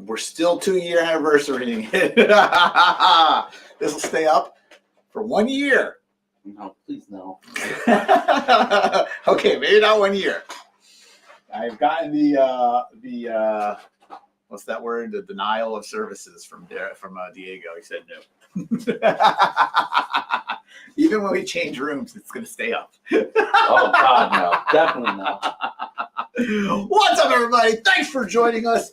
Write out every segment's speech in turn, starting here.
we're still 2-year anniversary. This will stay up for 1 year. No, please no. Okay, maybe not 1 year. I've gotten the what's that word? The denial of services from Diego. He said no. Even when we change rooms, it's going to stay up. Oh God, no, definitely not. What's up, everybody? Thanks for joining us.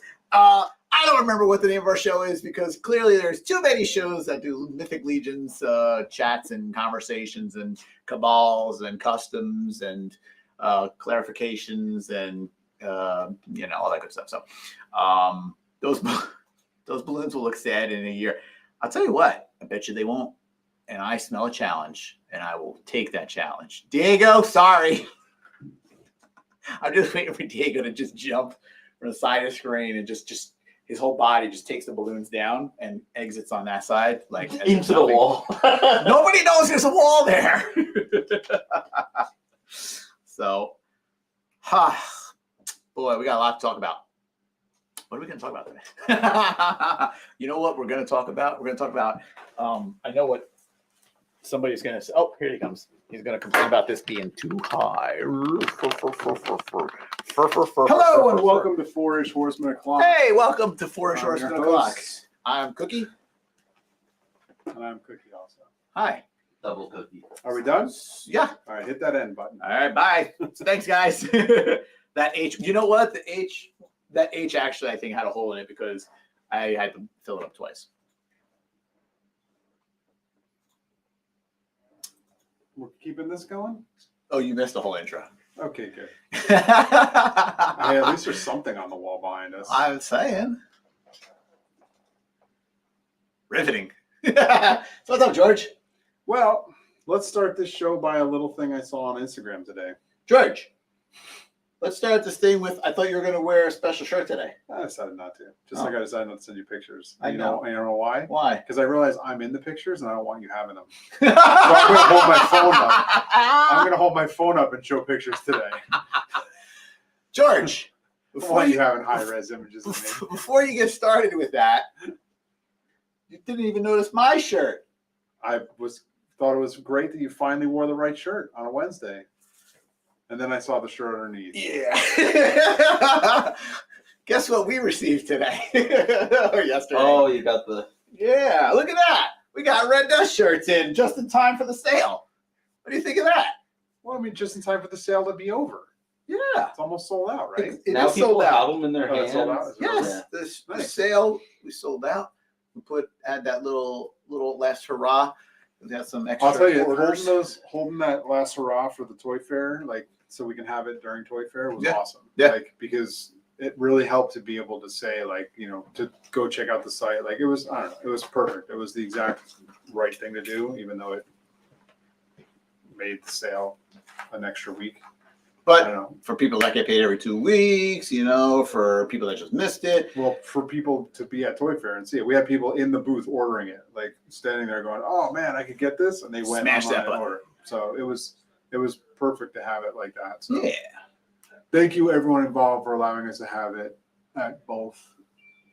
I don't remember what the name of our show is because clearly there's too many shows that do Mythic Legions chats and conversations and cabals and customs and clarifications and all that good stuff. So those balloons will look sad in a year. I'll tell you what, I bet you they won't. And I smell a challenge, and I will take that challenge. Diego, sorry. I'm just waiting for Diego to just jump from the side of the screen and just his whole body just takes the balloons down and exits on that side. Like into the wall. Nobody knows there's a wall there. So, boy, we got a lot to talk about. What are we going to talk about today? You know what we're going to talk about? We're going to talk about, I know what somebody's going to say. Oh, here he comes. He's going to complain about this being too high. Hello and welcome to 4-ish Horsemen O'Clock. Hey, welcome to 4-ish Horsemen O'Clock. I'm Cookie. And I'm Cookie also. Hi. Double cookie. Are we done? Yeah. All right, hit that end button. All right, bye. Thanks, guys. That H, you know what? That H actually, I think, had a hole in it because I had to fill it up twice. We're keeping this going? Oh, you missed the whole intro. Okay, good. Hey, at least there's something on the wall behind us. I'm saying. Riveting. So what's up, George? Well, let's start this show by a little thing I saw on Instagram today. George, let's start this thing with, I thought you were going to wear a special shirt today. I decided not to. Just like I decided not to send you pictures. I know. You know why? Why? Because I realize I'm in the pictures and I don't want you having them. So I'm going to hold my phone up. I'm going to hold my phone up and show pictures today. George, Before you having high-res images of me. Before you get started with that, you didn't even notice my shirt. I thought it was great that you finally wore the right shirt on a Wednesday. And then I saw the shirt underneath. Yeah. Guess what we received today? Or yesterday. Oh, you got the... Yeah, look at that. We got Red Dust shirts in just in time for the sale. What do you think of that? Well, I mean, just in time for the sale to be over. Yeah. It's almost sold out, right? It now is people sold out. have them in their hands. Sold out? Yes, the sale, we sold out. We add that little last hurrah. We got some extra I'll tell you, orders. holding that last hurrah for the toy fair, like so we can have it during toy fair was awesome. Yeah. Like because it really helped to be able to say like, to go check out the site. Like it was, I don't know, it was perfect. It was the exact right thing to do, even though it made the sale an extra week. But for people that get paid every 2 weeks, for people that just missed it. Well, for people to be at Toy Fair and see it, we had people in the booth ordering it, like standing there going, "Oh man, I could get this," and they went Smash that and button. ordered. So it was perfect to have it like that. So Yeah. thank you everyone involved for allowing us to have it at both.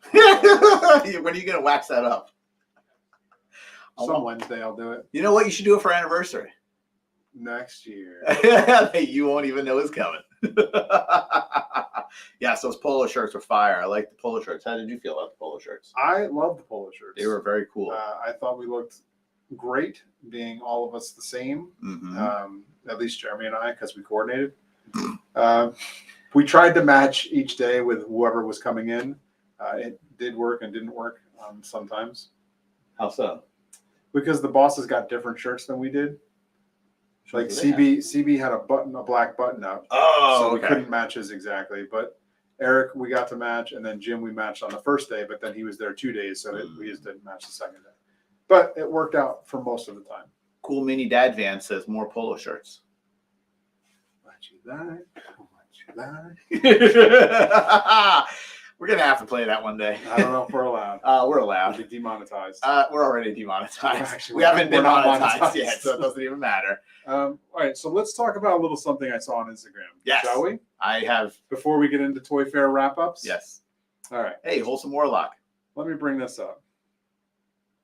When are you going to wax that up? Some Wednesday I'll do it. You know what? You should do it for anniversary. Next year. You won't even know it's coming. Yes, those polo shirts were fire. I like the polo shirts. How did you feel about the polo shirts? I love the polo shirts. They were very cool. I thought we looked great, being all of us the same. Mm-hmm. At least Jeremy and I, because we coordinated. We tried to match each day with whoever was coming in. It did work and didn't work sometimes. How so? Because the bosses got different shirts than we did. Like CB had a black button up. Oh, so we okay. couldn't match his exactly. But Eric, we got to match, and then Jim, we matched on the first day, but then he was there 2 days, so we just didn't match the second day. But it worked out for most of the time. Cool Mini Dad Van says more polo shirts. What you like? What you like? We're going to have to play that one day. I don't know if we're allowed. We're allowed. We'll be demonetized. We're already demonetized. Actually, we haven't been not monetized yet, so it doesn't even matter. All right, so let's talk about a little something I saw on Instagram. Yes. Shall we? I have. Before we get into Toy Fair wrap-ups? Yes. All right. Hey, Wholesome Warlock. Let me bring this up.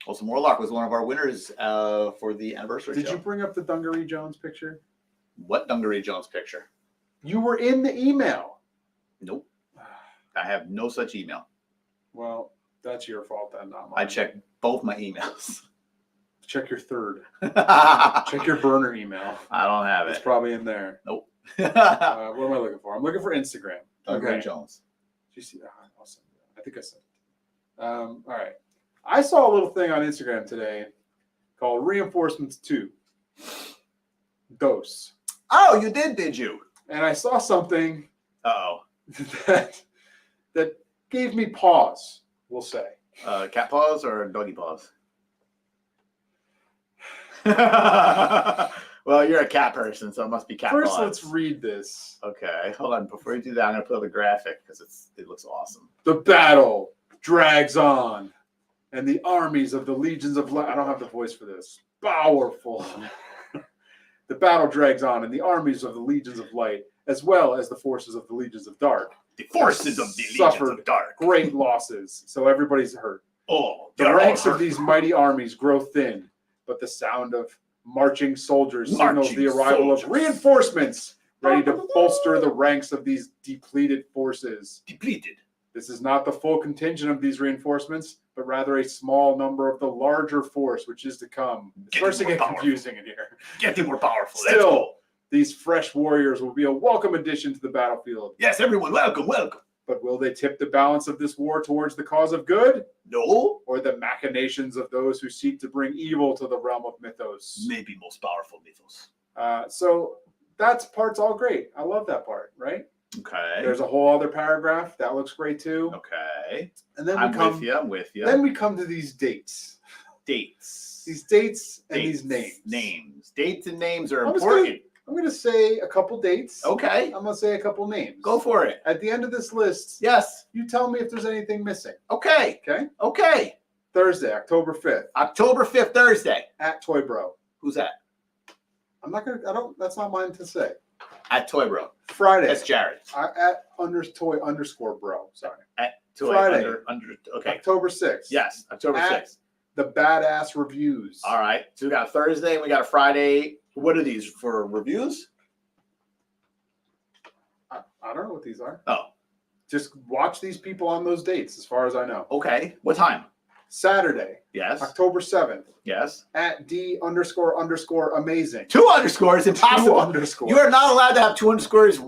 Wholesome Warlock was one of our winners for the anniversary Did show. you bring up the Dungaree Jones picture? What Dungaree Jones picture? You were in the email. Nope. I have no such email. Well, that's your fault then, not mine. I checked both my emails. Check your third. I Check your burner email. don't have It's it. probably in there. Nope. What am I looking for? I'm looking for Instagram. Dungaree Okay. Jones. Did you see that? I'll send it. I think I sent it. All right. I saw a little thing on Instagram today called Reinforcements 2. Dose. Oh, you did you? And I saw something Uh-oh. that gave me pause, we'll say. Cat paws or doggy paws? Well, you're a cat person, so it must be cat First, paws. let's read this. Okay, hold on. Before you do that, I'm going to put up the graphic because it looks awesome. The battle drags on, and the armies of the legions of light. I don't have the voice for this. Powerful. The battle drags on, and the armies of the legions of light, as well as the forces of the legions of dark, The forces of the legions suffered of dark. great losses. So everybody's hurt. Oh, The they're ranks all of hurt. these mighty armies grow thin, but the sound of marching soldiers signals Marching the arrival soldiers. of reinforcements ready to bolster the ranks of these depleted forces. Depleted. This is not the full contingent of these reinforcements, but rather a small number of the larger force which is to come. It's Getting starts to more get powerful. confusing in here. Getting more powerful. That's Still, cool. these fresh warriors will be a welcome addition to the battlefield. Yes, everyone, welcome, welcome. But will they tip the balance of this war towards the cause of good, No, or the machinations of those who seek to bring evil to the realm of mythos? maybe most powerful mythos. So that's part's all great. I love that part, right? Okay. There's a whole other paragraph that looks great too. Okay. And then I'm with you. Then we come to these dates. Dates. These dates and Dates. these names. Names. Dates and names are I'm just important. I'm going to say a couple dates. Okay. I'm going to say a couple names. Go for it. At the end of this list, Yes. you tell me if there's anything missing. Okay. Okay? Okay. Thursday, October 5th, October 5th, Thursday. at Toy Bro. Who's that? That's not mine to say. At Toy Bro. Friday, That's Jared. at toy_bro. Sorry. At Toy Friday. Okay. October 6th. Yes. October At 6th. The Badass Reviews. All right. So we got a Thursday and we got a Friday. What are these for reviews? I don't know what these are. Oh, Just watch these people on those dates, as far as I know. okay. What time? Saturday, Yes. October 7th, Yes. at D__amazing. 2 underscores. Impossible. 2 underscore. You are not allowed to have 2 underscores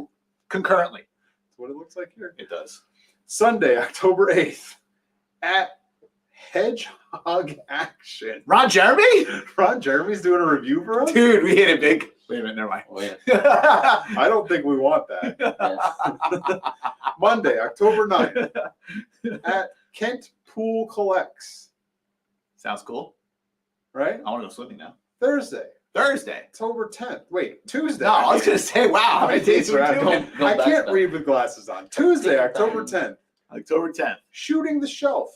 concurrently. That's what it looks like here. It does. Sunday, October 8th, at Hedgehog Action. Ron Jeremy? Ron Jeremy's doing a review for us? Dude, we hit it big. Wait a minute. Never mind. Oh, yeah. I don't think we want that. Yes. Monday, October 9th, at Kent Pool Collects. Sounds cool. Right? I want to go swimming now. Thursday, Thursday. October 10th. Wait, Tuesday. No, I was going to say, wow, how many days are we doing? Go I back can't then. read with glasses on. Tuesday, Take your October time. 10th, October 10th. Shooting the Shelf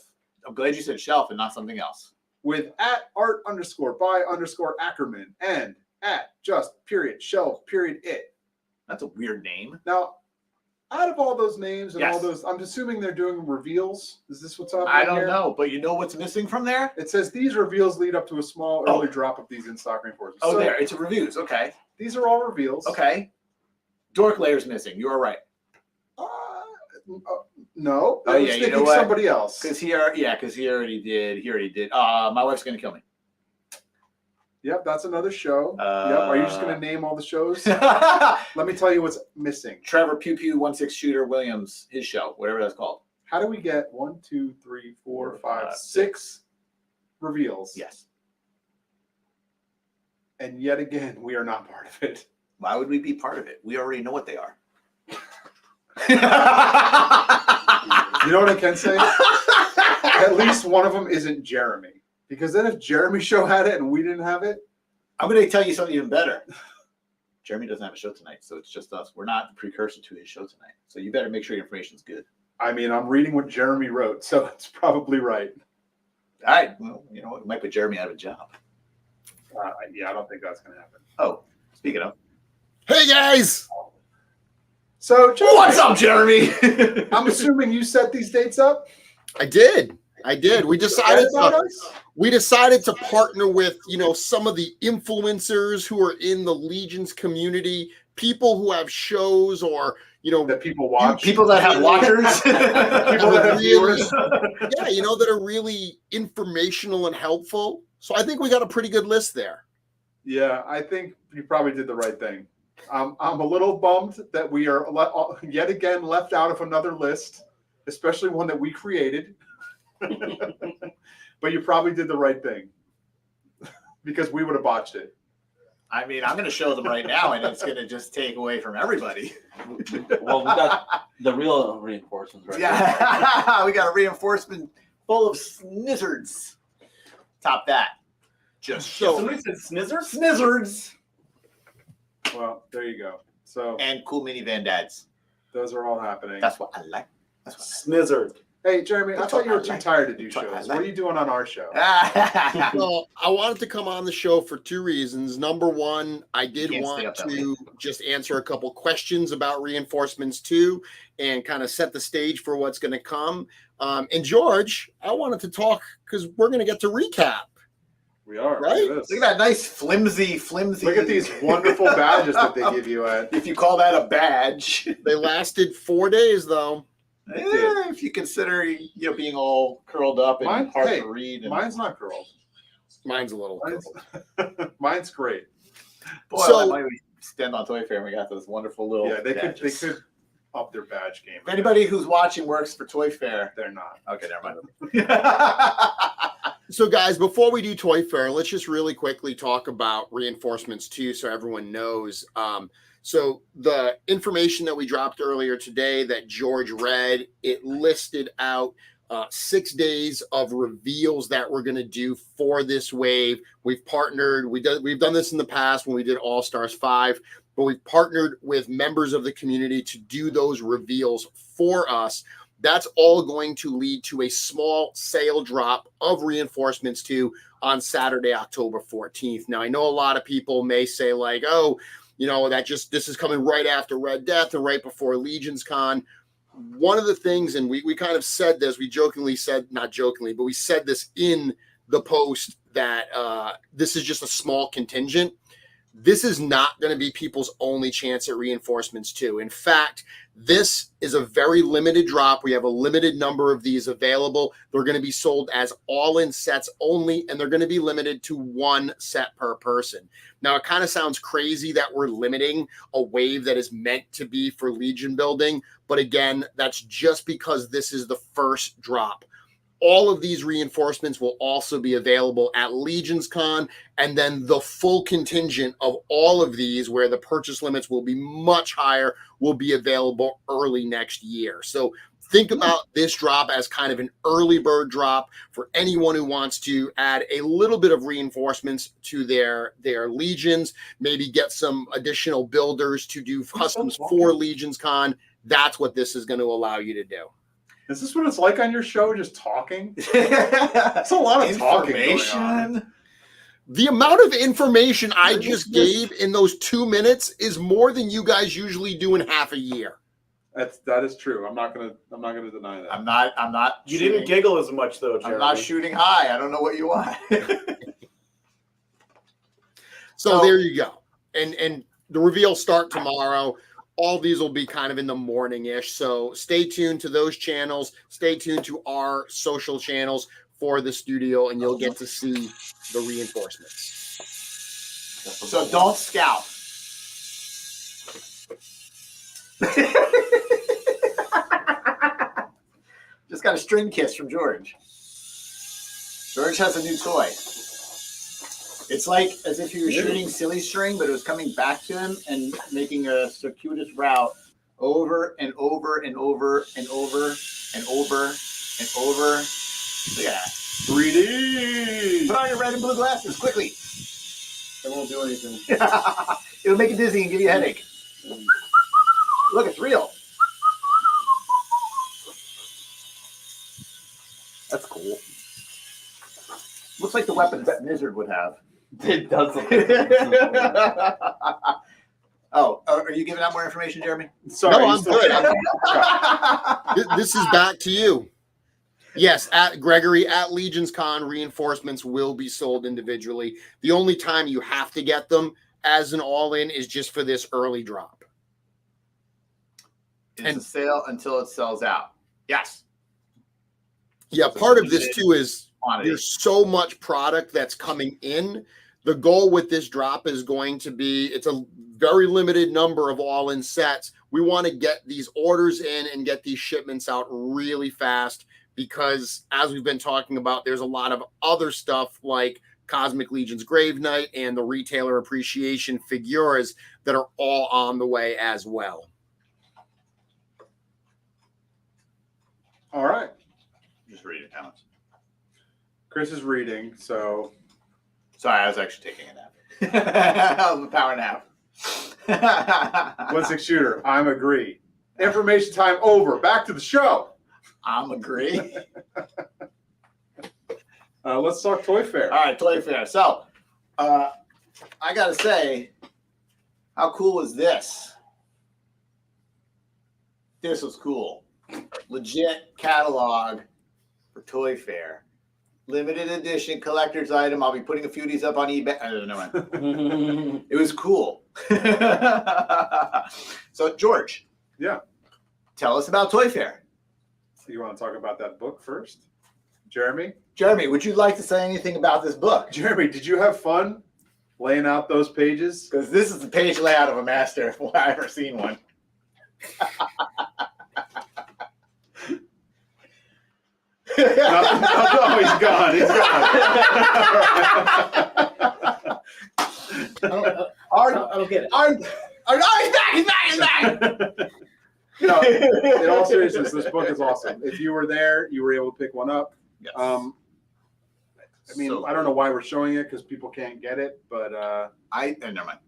I'm glad you said shelf and not something else. with at art_by_Ackerman and at just_shelf_it. That's a weird name. Now, out of all those names and all Yes. those, I'm assuming they're doing reveals. Is this what's happening I don't here? know, but you know what's missing from there? It says these reveals lead up to a small Oh. early drop of these in-stock reinforcements. Oh, So there. It's reviews. Okay. these are all reveals. Okay. Dork layer's missing. You are right. No, Oh, I was yeah, you thinking know what? somebody else. Because he already did. He already did. My wife's going to kill me. Yep, that's another show. Yep. Are you just going to name all the shows? Let me tell you what's missing. Trevor Pew Pew 1/6 Shooter Williams, his show, whatever that's called. How do we get 1, 2, 3, 4, 5, 6 reveals? Yes. And yet again, we are not part of it. Why would we be part of it? We already know what they are. You know what I can say? At least one of them isn't Jeremy. Because then if Jeremy's show had it and we didn't have it, I'm going to tell you something even better. Jeremy doesn't have a show tonight, so it's just us. We're not the precursor to his show tonight. So you better make sure your information's good. I mean, I'm reading what Jeremy wrote, so it's probably right. All right. Well, you know what? We might put Jeremy out of a job. Yeah, I don't think that's going to happen. Oh, speaking of. Hey guys! So, Jeremy, What's up, Jeremy? I'm assuming you set these dates up. I did. We decided About to, us? we decided to partner with, some of the influencers who are in the Legions community, people who have shows or, That people watch. People that have watchers. People that have really, viewers. that are really informational and helpful. So I think we got a pretty good list there. Yeah, I think you probably did the right thing. I'm a little bummed that we are yet again left out of another list, especially one that we created. But you probably did the right thing because we would have botched it. I mean, I'm going to show them right now, and it's going to just take away from everybody. Well, we got the real reinforcements right here. Yeah, we got a reinforcement full of snizzards. Top that. Just So- somebody said snizzards? Snizzards. Well, there you go. So And cool minivan dads. those are all happening. That's what I like. That's Snizzard. Hey, Jeremy, I That's thought what you were I too like. tired to do That's what I shows. like. What are you doing on our show? what I Well, I wanted to come on the show for two reasons. Number one, I did can't stay want up that to just answer a couple questions about reinforcements too, and kind of set the stage for what's going to come. And George, I wanted to talk because we're going to get to recap. We are. Right? Look at this. Look at that nice flimsy. Look at these wonderful badges that they give you at. If you call that a badge. They lasted 4 days though. If you consider being all curled up and Mine- hard hey, to read. And, Mine's not curled. Mine's a little. Mine's great. boy, so- why don't we stand on Toy Fair and we got this wonderful little. Yeah, they badges. could up their badge game. If anybody who's watching works for Toy Fair, They're not. okay, never mind. So, guys, before we do Toy Fair, let's just really quickly talk about reinforcements too, so everyone knows. So the information that we dropped earlier today that George read, it listed out 6 days of reveals that we're going to do for this wave. We've partnered. We've done this in the past when we did All Stars 5, but we've partnered with members of the community to do those reveals for us. That's all going to lead to a small sale drop of reinforcements too on Saturday, October 14th. Now, I know a lot of people may say like, oh, this is coming right after Red Death and right before Legions Con. One of the things, and we kind of said this, not jokingly, but we said this in the post that this is just a small contingent. This is not going to be people's only chance at reinforcements too. In fact, this is a very limited drop. We have a limited number of these available. They're going to be sold as all-in sets only, and they're going to be limited to 1 set per person. Now, it kind of sounds crazy that we're limiting a wave that is meant to be for Legion building, but again, that's just because this is the first drop. All of these reinforcements will also be available at Legions Con, and then the full contingent of all of these, where the purchase limits will be much higher, will be available early next year. So think about this drop as kind of an early bird drop for anyone who wants to add a little bit of reinforcements to their Legions, maybe get some additional builders to do customs for Legions Con. That's what this is going to allow you to do. Is this what it's like on your show? Just talking? It's a lot of talking going on. The amount of information I just gave in those 2 minutes is more than you guys usually do in half a year. That is true. I'm not gonna deny that. I'm not. You shooting- didn't giggle as much though, Jeremy. I'm not shooting high. I don't know what you want. So there you go. And the reveals start tomorrow. All these will be kind of in the morning-ish. So stay tuned to those channels. Stay tuned to our social channels for the studio, and you'll get to see the reinforcements. So don't scout. Just got a string kiss from George. George has a new toy. It's like as if he was shooting silly string, but it was coming back to him and making a circuitous route over and over and over and over and over and over. Look at that. 3D. Put on your red and blue glasses quickly. It won't do anything. It'll make you dizzy and give you a headache. Look, it's real. That's cool. Looks like the weapons that Nizzard would have. It does look like Oh, Are you giving out more information, Jeremy? Sorry, No, you I'm still- good. This is back to you. Yes, at Gregory at Legions Con, reinforcements will be sold individually. The only time you have to get them as an all-in is just for this early drop. It's a sale until it sells out. Yes. Yeah, So part of limited this too is quantity. there's so much product that's coming in. The goal with this drop is going to be, it's a very limited number of all-in sets. We want to get these orders in and get these shipments out really fast because, as we've been talking about, there's a lot of other stuff like Cosmic Legion's Grave Knight and the retailer appreciation figures that are all on the way as well. All right. Just reading comments. Chris is reading, so Sorry, I was actually taking a nap. I was a power nap. 1-6 shooter. I'm agree. Information time over. Back to the show. I'm agree. Let's talk Toy Fair. All right, Toy Fair. So, I gotta say, how cool was this? This was cool. Legit catalog for Toy Fair. Limited edition collector's item. I'll be putting a few of these up on eBay. Never mind. It was cool. So, George. Yeah. Tell us about Toy Fair. You want to talk about that book first? Jeremy? Jeremy, would you like to say anything about this book? Jeremy, did you have fun laying out those pages? Because this is the page layout of a master if I've ever seen one. No, he's gone. He's gone. I don't get it. He's back! No, in all seriousness, this book is awesome. If you were there, you were able to pick one up. Yes. I mean, So I don't know why we're showing it because people can't get it, but never mind.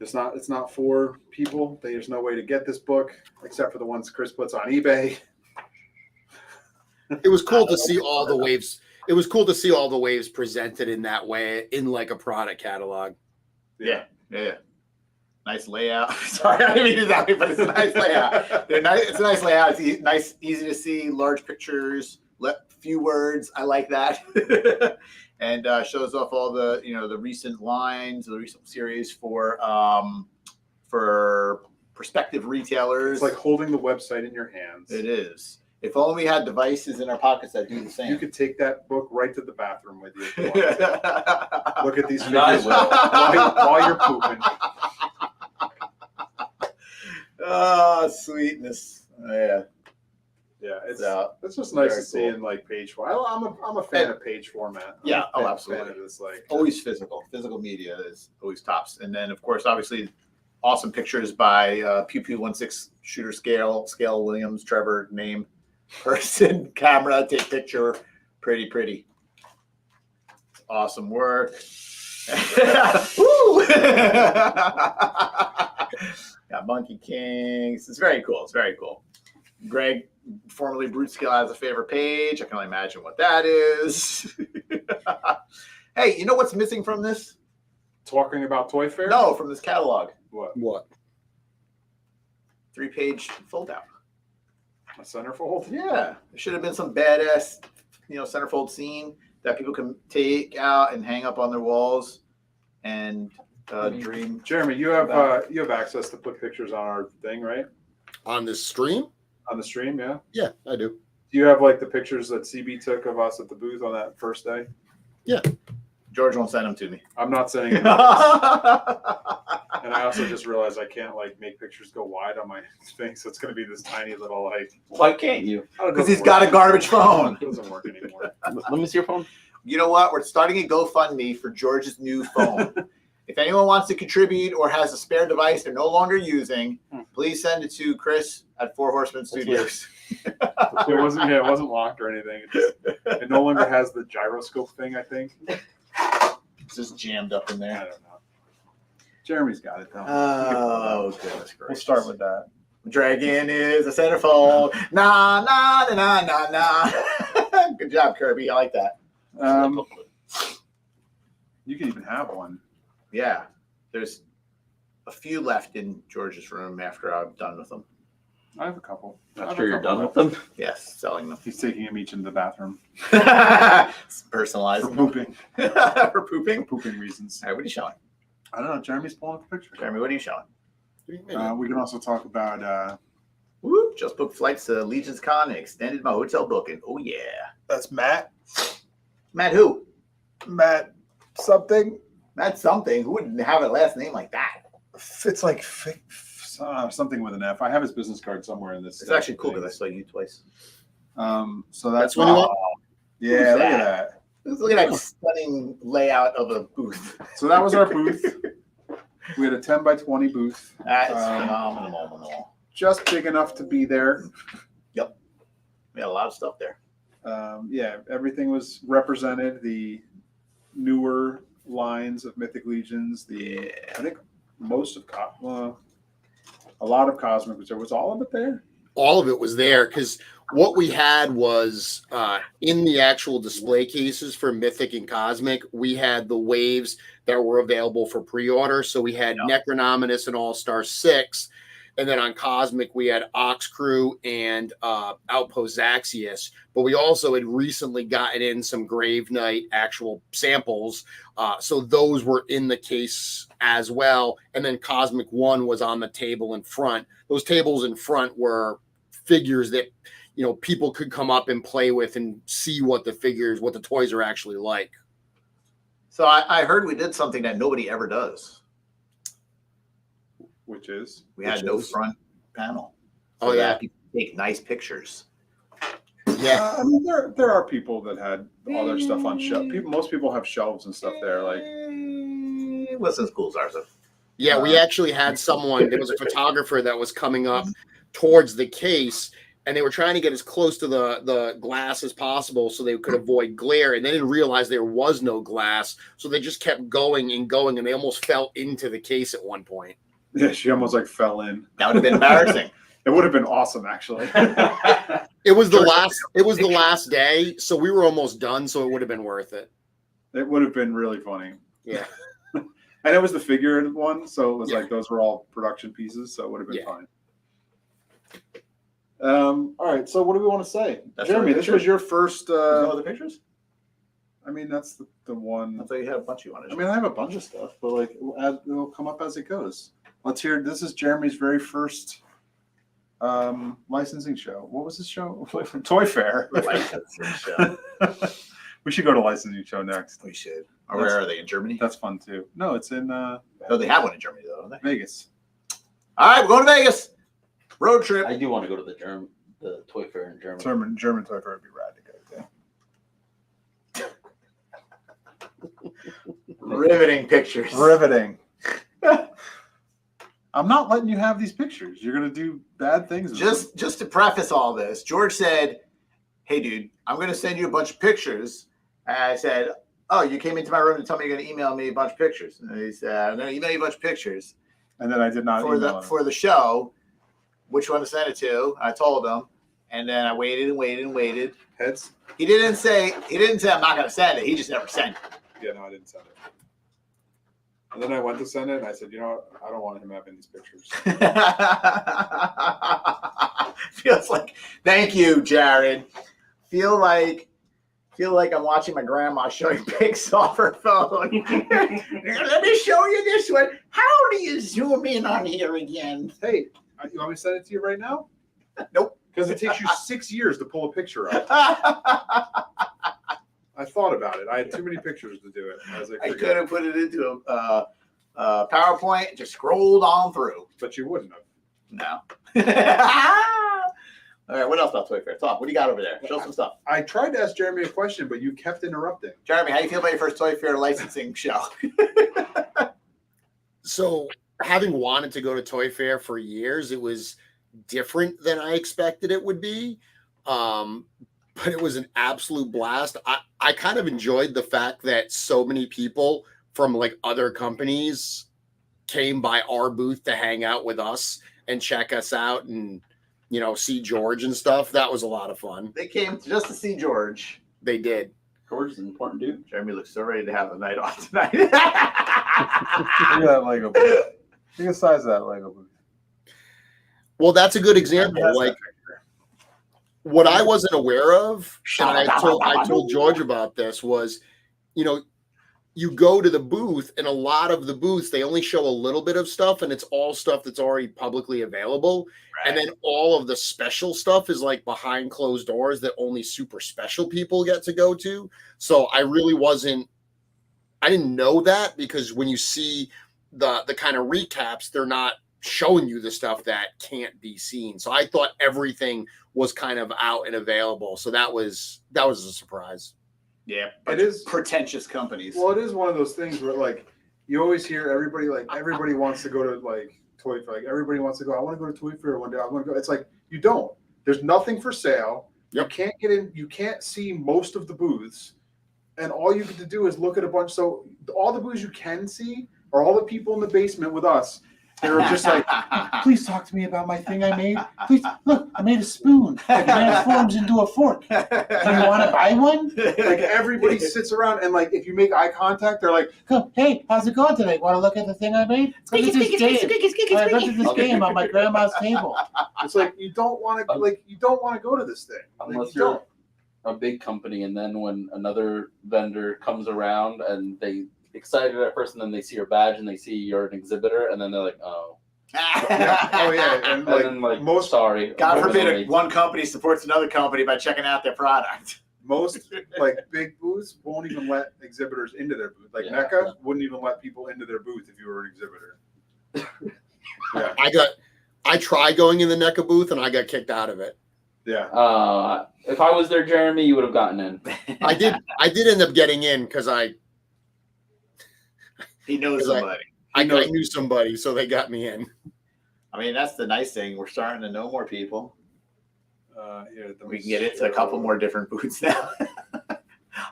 it's not for people. There's no way to get this book except for the ones Chris puts on eBay. It was cool to see all the waves. It was cool to see all the waves presented in that way, in like a product catalog. Yeah. Nice layout. Sorry, I didn't mean it that way, but it's a nice layout. They're nice. It's a nice layout. It's nice, easy to see, large pictures, few words. I like that, and shows off all the the recent lines, the recent series for prospective retailers. It's like holding the website in your hands. It is. If only we had devices in our pockets that do the same. You could take that book right to the bathroom with you. If you want to. Look at these And I figures will. while you're pooping. Oh, sweetness. Yeah. Yeah, it's just nice Very to see cool. in like page format. I'm a fan of page format. Yeah, I'm a absolutely. fan of this, like, Always physical. Physical media is always tops. And then, of course, obviously, awesome pictures by Pew Pew 1/6 shooter scale Williams, Trevor, name, person, camera, take picture. Pretty. Awesome work. Woo! Got Monkey Kings. It's very cool. Greg, formerly Brute Scale, has a favorite page. I can only imagine what that is. Hey, you know what's missing from this? talking about Toy Fair. No, from this catalog. What? 3-page fold out. A centerfold? Yeah. There should have been some badass, centerfold scene that people can take out and hang up on their walls and dream. Jeremy, you have access to put pictures on our thing, right? On this stream? On the stream, yeah. Yeah, I do. Do you have like the pictures that CB took of us at the booth on that first day? Yeah. George won't send them to me. I'm not sending it. And I also just realized I can't like make pictures go wide on my thing, so it's going to be this tiny little like. Why can't you? Because he's got a garbage phone. It doesn't work anymore. Let me see your phone. You know what? We're starting a GoFundMe for George's new phone. If anyone wants to contribute or has a spare device they're no longer using, please send it to Chris at Four Horsemen Studios. It wasn't locked or anything. It no longer has the gyroscope thing, I think. It's just jammed up in I there. don't know. Jeremy's got it though. Oh, goodness gracious. We'll start with that. Dragon is a centerfold. Nah, nah, nah, nah, nah. Good job, Kirby. I like that. You can even have one. Yeah. There's a few left in George's room after I'm done with them. I have a couple. I Not have sure a you're couple done with them. Yes, selling them. He's taking them each into the bathroom It's personalized. for pooping. For For pooping? pooping reasons. All right, what are you showing? I don't know. Jeremy's pulling up a picture. Jeremy, what are you showing? We can also talk about. Whoop, just booked flights to Legion's Con and extended my hotel booking. Oh, yeah. That's Matt. Matt who? Matt something. Matt something. Who wouldn't have a last name like that? It's like something with an F. I have his business card somewhere in this. It's actually cool because I saw you twice. So that's what you want? Yeah, Who's look that? at that. Look at that stunning layout of a booth. So that was our booth. We had a 10 by 20 booth. That is phenomenal. Just big enough to be there. Yep. We had a lot of stuff there. Yeah, everything was represented. The newer lines of Mythic Legions. I think most of a lot of Cosmic was there. Was all of it there? All of it was there because what we had was in the actual display cases for Mythic and Cosmic, we had the waves that were available for pre-order. So we had Necronominus and All-Star 6. And then on Cosmic, we had Ox Crew and Outpost Zaxius. But we also had recently gotten in some Grave Knight actual samples. So those were in the case as well. And then Cosmic 1 was on the table in front. Those tables in front were figures that, people could come up and play with and see what the toys are actually like. So I heard we did something that nobody ever does. Which is? We had no front panel. Oh, yeah. People take nice pictures. Yeah. I mean, there are people that had all their stuff on shelf. Most people have shelves and stuff there. Like, It wasn't as cool as ours. Yeah, we actually had someone, there was a photographer that was coming up towards the case, and they were trying to get as close to the glass as possible so they could avoid glare, and they didn't realize there was no glass, so they just kept going, and they almost fell into the case at one point. yeah, she almost like fell in. That would have been embarrassing. It would have been awesome, actually. It was the last day, so we were almost done, so it would have been worth it. It would have been really funny. Yeah. And it was the figure one, so it was like those were all production pieces, so it would have been fine. All right, so what do we want to say? Jeremy, this was your first. No other pictures? I mean, that's the one. I thought you had a bunch you wanted. I mean, I have a bunch of stuff, but like it'll come up as it goes. Let's hear. This is Jeremy's very first licensing show. What was this show? Toy Fair. Licensing show. We should go to licensing show next. We should. Or where are they? In Germany? That's fun too. No, it's in No, they have one in Germany though, don't they? Vegas. All right, we're going to Vegas. Road trip. I do want to go to the Toy Fair in Germany. German Toy Fair would be rad to go to. Riveting pictures. Riveting. I'm not letting you have these pictures. You're gonna do bad things. with them. Just to preface all this, George said, "Hey, dude, I'm going to send you a bunch of pictures." And I said, "Oh, you came into my room to tell me you're going to email me a bunch of pictures." And he said, "I'm going to email you a bunch of pictures." And then I did not for the show. Which one to send it to? I told him, and then I waited and waited and waited. Heads. He didn't say I'm not going to send it. He just never sent it. Yeah, no, I didn't send it. And then I went to send it, and I said, you know what? I don't want him having these pictures. Feels like, thank you, Jared. Feel like I'm watching my grandma showing pics off her phone. Let me show you this one. How do you zoom in on here again? Hey, you want me to send it to you right now? Nope. Because it takes you 6 years to pull a picture up. I thought about it. I had too many pictures to do it. I could have put it into a PowerPoint, just scrolled on through. But you wouldn't have. No. All right, what else about Toy Fair? Talk. What do you got over there? Show some stuff. I tried to ask Jeremy a question, but you kept interrupting. Jeremy, how do you feel about your first Toy Fair licensing show? So, having wanted to go to Toy Fair for years, it was different than I expected it would be. But it was an absolute blast. I kind of enjoyed the fact that so many people from like other companies came by our booth to hang out with us and check us out and, see George and stuff. That was a lot of fun. They came just to see George. They did. George is an important dude. Jeremy looks so ready to have the night off tonight. Look at that Lego. Look at the size of that Lego booth. Well, that's a good example. That's Like that picture. what I wasn't aware of, and I told George about this, was, you know, you go to the booth, and a lot of the booths, they only show a little bit of stuff, and it's all stuff that's already publicly available. And then all of the special stuff is like behind closed doors that only super special people get to go to. So I didn't know that, because when you see the kind of recaps, they're not showing you the stuff that can't be seen. So I thought everything was kind of out and available. So that was a surprise. Yeah, It is pretentious companies. Well, it is one of those things where like you always hear everybody wants to go to like Toy Fair. Like everybody wants to go. I want to go to Toy Fair one day. I want to go. It's like you don't. There's nothing for sale. Yep. You can't get in. You can't see most of the booths, and all you get to do is look at a bunch. So all the booths you can see are all the people in the basement with us. They're just like, please talk to me about my thing I made. Please look, I made a spoon. It transforms into a fork. Do you want to buy one? Like everybody sits around and like if you make eye contact, they're like, hey, how's it going today? Want to look at the thing I made? I looked at this game on my grandma's table. It's like you don't want to go to this thing Unless you're a big company, and then when another vendor comes around and they excited at first, and then they see your badge and they see you're an exhibitor, and then they're like, oh. And then most sorry. God forbid one company supports another company by checking out their product. Most like big booths won't even let exhibitors into their booth. Like NECA wouldn't even let people into their booth if you were an exhibitor. Yeah. I tried going in the NECA booth and I got kicked out of it. Yeah. If I was there, Jeremy, you would have gotten in. I did end up getting in because he knows somebody. I knew somebody, so they got me in. I mean, that's the nice thing. We're starting to know more people. We can get into a couple more different booths now.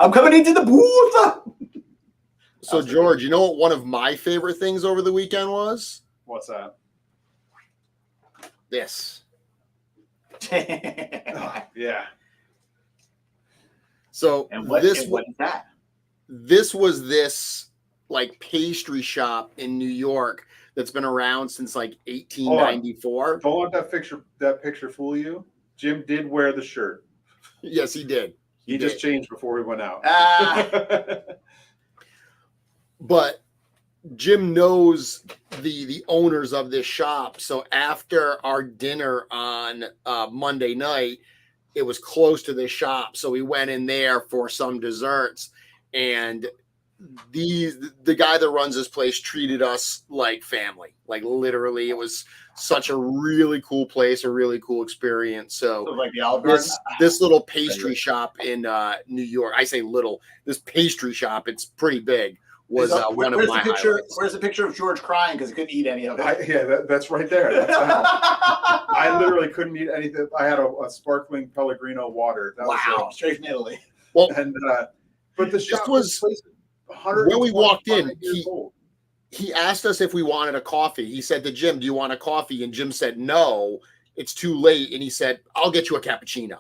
I'm coming into the booth. So, George, you know what one of my favorite things over the weekend was? What's that? This. Yeah. So, what is that? This was this like pastry shop in New York that's been around since like 1894. Don't let that picture fool you. Jim did wear the shirt. Yes, he did. He just changed before we went out. But Jim knows the owners of this shop. So after our dinner on Monday night, it was close to this shop. So we went in there for some desserts, and the guy that runs this place treated us like family. Like literally, it was such a really cool place, a really cool experience. So like the Olive Garden? This little pastry shop in New York, I say little, this pastry shop, it's pretty big, was one of my highlights. Where's the picture of George crying because he couldn't eat any of it? That's right there. That's I literally couldn't eat anything. I had a sparkling Pellegrino water. That was straight from Italy. Well, and but the shop was when we walked in. He asked us if we wanted a coffee. He said to Jim, "Do you want a coffee?" And Jim said, "No, it's too late." And he said, "I'll get you a cappuccino."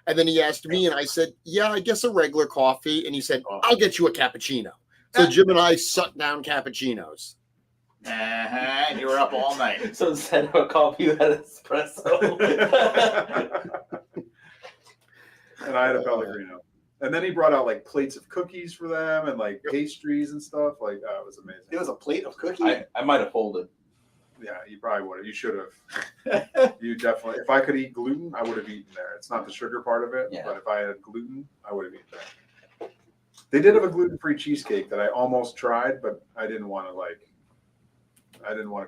And then he asked me, and I said, "Yeah, I guess a regular coffee." And he said, "I'll get you a cappuccino." So Jim and I sucked down cappuccinos. And you were up all night. So instead of a coffee, you had espresso. And I had a Pellegrino. And then he brought out like plates of cookies for them and like pastries and stuff. Like, it was amazing. It was a plate of cookies? I might have folded. Yeah, you probably would have. You should have. You definitely. If I could eat gluten, I would have eaten there. It's not the sugar part of it, but if I had gluten, I would have eaten there. They did have a gluten-free cheesecake that I almost tried, but I didn't want to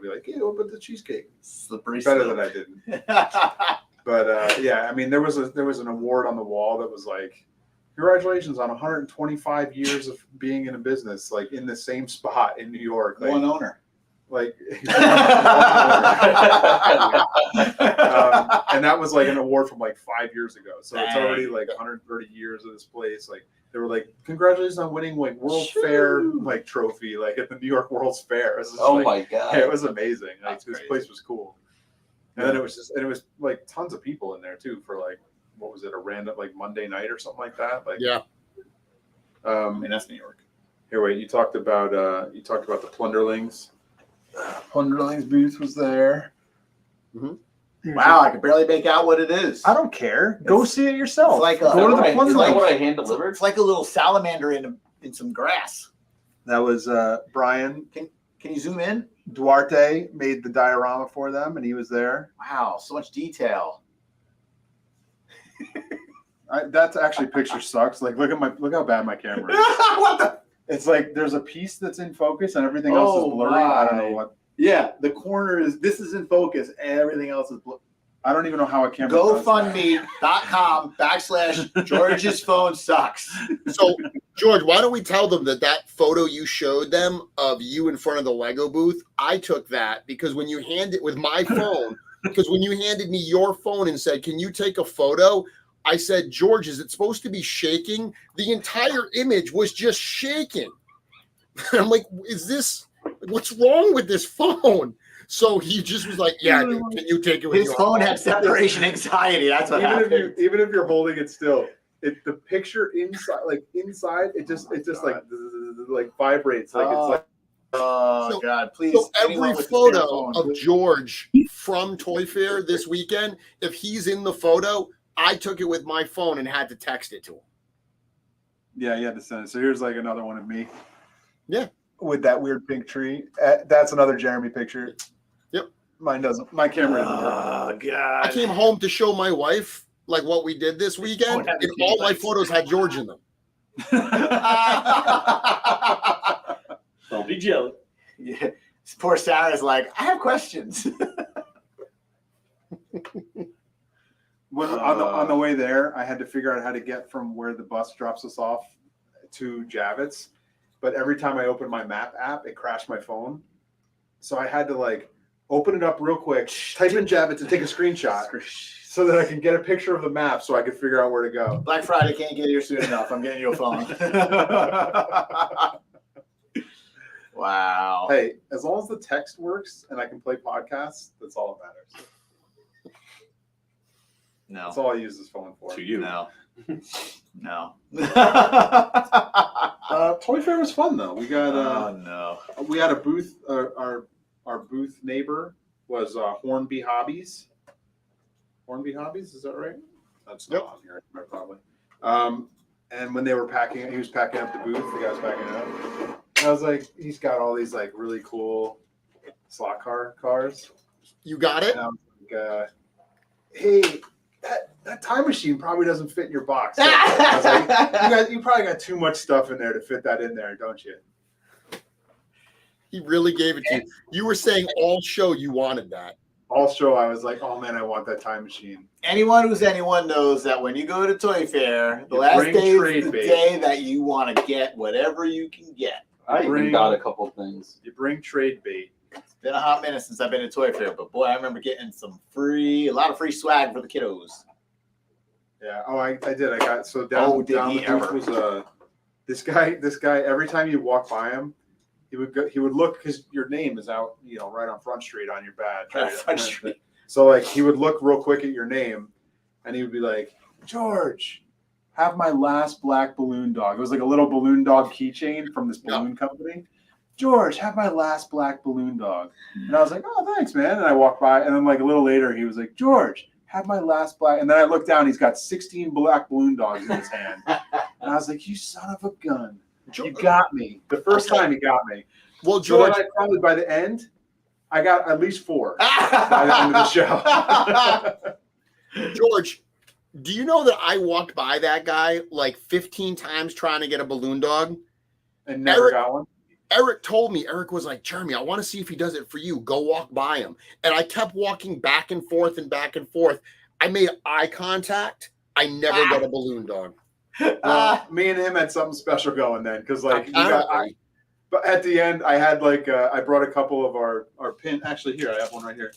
be like, ew, but the cheesecake. Slippery better that I didn't. But yeah, I mean, there was an award on the wall that was like, congratulations on 125 years of being in a business, like in the same spot in New York. Like, one owner. Like, and that was like an award from like 5 years ago. So it's already like 130 years of this place. Like they were like, congratulations on winning like World Fair like trophy, like at the New York World's Fair. My God. Yeah, it was amazing. Like this place was cool. And then it was like tons of people in there too for like, what was it, a random like Monday night or something like that? Like I mean, that's New York. Here, wait, you talked about the Plunderlings. Honduras Booth was there. Wow, I can barely make out what it is. I don't care. Go see it yourself. It's like go to the Is that Honduras. what I hand delivered? It's like a little salamander in some grass. That was Brian Can you zoom in? Duarte made the diorama for them, and he was there. Wow, so much detail. That's actually picture sucks. Like, look how bad my camera is. What the? It's like there's a piece that's in focus and everything else is blurry. I don't know what. Yeah, the corner this is in focus and everything else is blurry. I don't even know how a camera. does that. GoFundMe.com/George's phone sucks. So, George, why don't we tell them that photo you showed them of you in front of the Lego booth, I took that because when you handed with my phone, because when you handed me your phone and said, "Can you take a photo?" I said, "George, is it supposed to be shaking?" The entire image was just shaking. I'm like, what's wrong with this phone? So he just was like, "Yeah, dude, can you take it with His your phone had separation anxiety. That's what happened. Even if you're holding it still, the picture inside, it just like vibrates. Like it's like. Oh So- God! Please. So anyone every with a photo phone. of George from Toy Fair this weekend, if he's in the photo, I took it with my phone and had to text it to him. Yeah, you had to send it. So here's like another one of me. Yeah. With that weird pink tree. That's another Jeremy picture. Yep. Mine doesn't. My camera doesn't work. Oh God! I came home to show my wife like what we did this weekend, Oh, and all my photos had George in them. Don't be jealous. Yeah. Poor Sarah's like, I have questions. When on the way there, I had to figure out how to get from where the bus drops us off to Javits. But every time I opened my map app, it crashed my phone. So I had to like open it up real quick, type in Javits, and take a screenshot so that I can get a picture of the map so I could figure out where to go. Black Friday can't get here soon enough. I'm getting you a phone. Wow. Hey, as long as the text works and I can play podcasts, that's all that matters. No. That's all I use this phone for. To you. No. No. Toy Fair was fun though. We got Oh no. we had a booth. Our booth neighbor was Hornby Hobbies. Hornby Hobbies, is that right? That's not on here probably. And when they were packing, he was packing up the booth. The guy was packing it up. And I was like, he's got all these like really cool slot cars. You got it? And I was like, hey, that time machine probably doesn't fit in your box. So I was like, you probably got too much stuff in there to fit that in there, don't you? He really gave it to you. You were saying all show you wanted that. All show, I was like, oh man, I want that time machine. Anyone who's anyone knows that when you go to Toy Fair, the You last bring day is trade the bait. day that you want to get whatever you can get. I even got a couple things. You bring trade bait. It's been a hot minute since I've been to Toy Fair, but boy, I remember getting a lot of free swag for the kiddos. Yeah. Oh, I did. I got so down. Did down he the booth ever? was this guy. Every time you walk by him, he would look because your name is out, right on Front Street on your badge. Right on right? Front Street. So like he would look real quick at your name, and he would be like, George, have my last black balloon dog. It was like a little balloon dog keychain from this balloon company. George, have my last black balloon dog. And I was like, oh, thanks, man. And I walked by, and then like a little later, he was like, George, have my last black. And then I looked down, he's got 16 black balloon dogs in his hand. And I was like, you son of a gun. You got me. The first time he got me. Well, So George, then by the end, I got at least 4 by the end of the show. George, do you know that I walked by that guy like 15 times trying to get a balloon dog? And never got one. Eric told me, Eric was like, Jeremy, I want to see if he does it for you. Go walk by him. And I kept walking back and forth and back and forth. I made eye contact. I never got a balloon dog. Well, me and him had something special going then, because like Apparently. but at the end I had like I brought a couple of our pin. Actually, here I have one right here.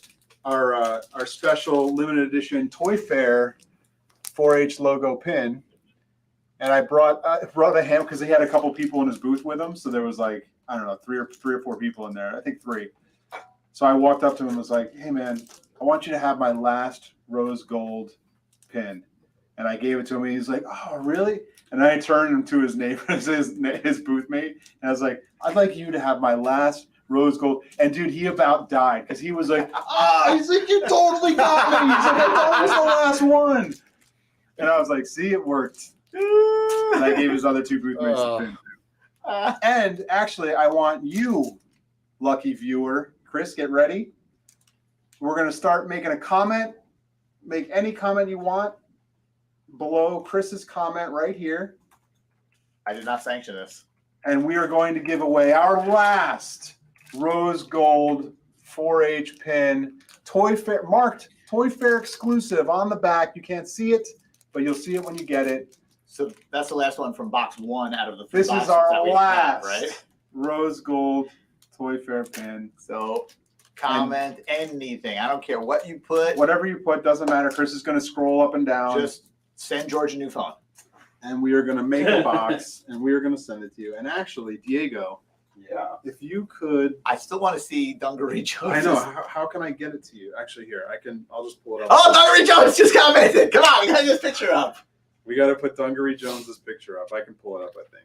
Our special limited edition Toy Fair 4-H logo pin, and I brought a ham because he had a couple people in his booth with him, so there was like I don't know three or four people in there. I think 3. So I walked up to him and was like, "Hey man, I want you to have my last rose gold pin." And I gave it to him. And he's like, "Oh, really?" And then I turned him to his neighbor, his booth mate, and I was like, "I'd like you to have my last rose gold. And dude, he about died because he was like, he's like, you totally got me. He's like, I thought it was the last one. And I was like, see, it worked. And I gave his other two booth mates a pin. And actually, I want you, lucky viewer, Chris, get ready. We're going to start making a comment. Make any comment you want below Chris's comment right here. I did not sanction this. And we are going to give away our last rose gold 4-H pin, Toy Fair, marked Toy Fair exclusive on the back. You can't see it, but you'll see it when you get it. So that's the last one from box 1 out of the 3 This boxes is our that we have, last right? rose gold Toy Fair pin. So comment anything. I don't care what you put. Whatever you put doesn't matter. Chris is going to scroll up and down. Just send George a new phone. And we are going to make a box and we are going to send it to you. And actually, Diego, Yeah. if you could, I still want to see Dungaree Jones. I know. How can I get it to you? Actually, here I'll just pull it up. Oh, Dungaree Jones just commented. Come on, we got this picture up. We got to put Dungaree Jones's picture up. I can pull it up. I think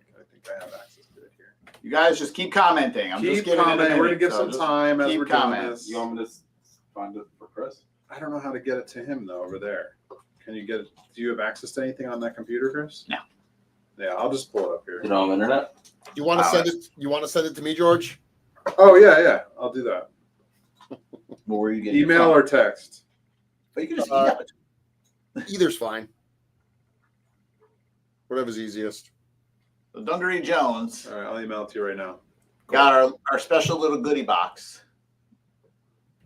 I have access to it here. You guys just keep commenting. I'm just Keep giving it a commenting. minute. We're gonna give so some just time as keep we're doing commenting. this. You want me to find it for Chris? I don't know how to get it to him though. Over there, can you get it? Do you have access to anything on that computer, Chris? No. Yeah, I'll just pull it up here. You don't have internet? You want to send it? You want to send it to me, George? Oh yeah, I'll do that. Where were you getting Email or text? But you can just email it. Either's fine. Whatever's easiest. So Dungaree Jones All right, I'll email it to you right now. got our special little goodie box.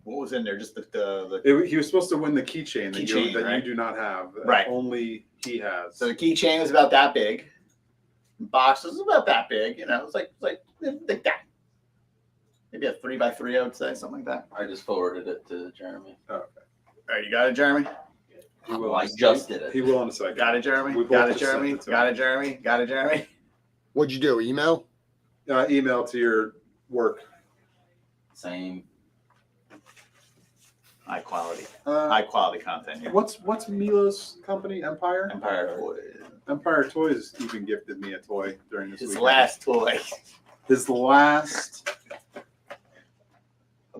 What was in there? Just the He was supposed to win the keychain that, Keychain, you right? do not have. That Right. Only he has. so the keychain was about that big. The box was about that big. You know, it was like that. Maybe a 3x3, I would say, something like that. I just forwarded it to Jeremy. Oh, okay. All right, you got it, Jeremy? He will. I just did it. He will in a second. Got it, Jeremy? We both Got it, just sent Jeremy? it to Got him. it, Jeremy? Got it, Jeremy? What'd you do? Email? Email to your work. Same. High quality content here. What's Milo's company? Empire. Empire Toys. Empire Toys even gifted me a toy during this His weekend. last toy His last.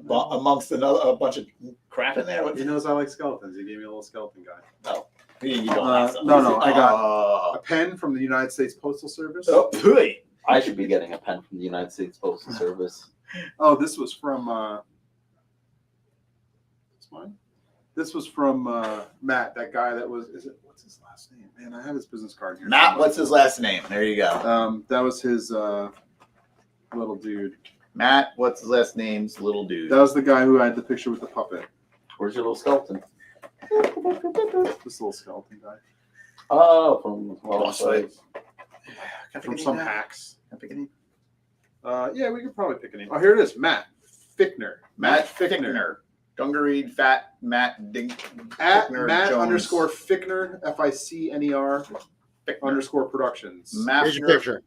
amongst a bunch of crap in there. He knows I like skeletons. He gave me a little skeleton guy. You don't like something. No, I got Oh, a pen from the United States Postal Service. oh, pooey. I should be getting a pen from the United States Postal Service. Oh, this was from. That's mine. This was from Matt, that guy that was. What's his last name? Man, I have his business card here. Matt, somewhere. what's his last name? There you go. That was his little dude. Matt, what's his last name's little dude? That was the guy who had the picture with the puppet. Where's your little skeleton? This little skeleton guy. Oh, from Lost Lost From some hacks. Can I pick a name? Yeah, we could probably pick a name. Oh, here it is. Matt Fickner. Matt Fickner. Dungaree Fat Matt Dink. At Fickner Matt Jones. underscore Fickner, FICNER Fickner. underscore Productions. Here's your Master picture.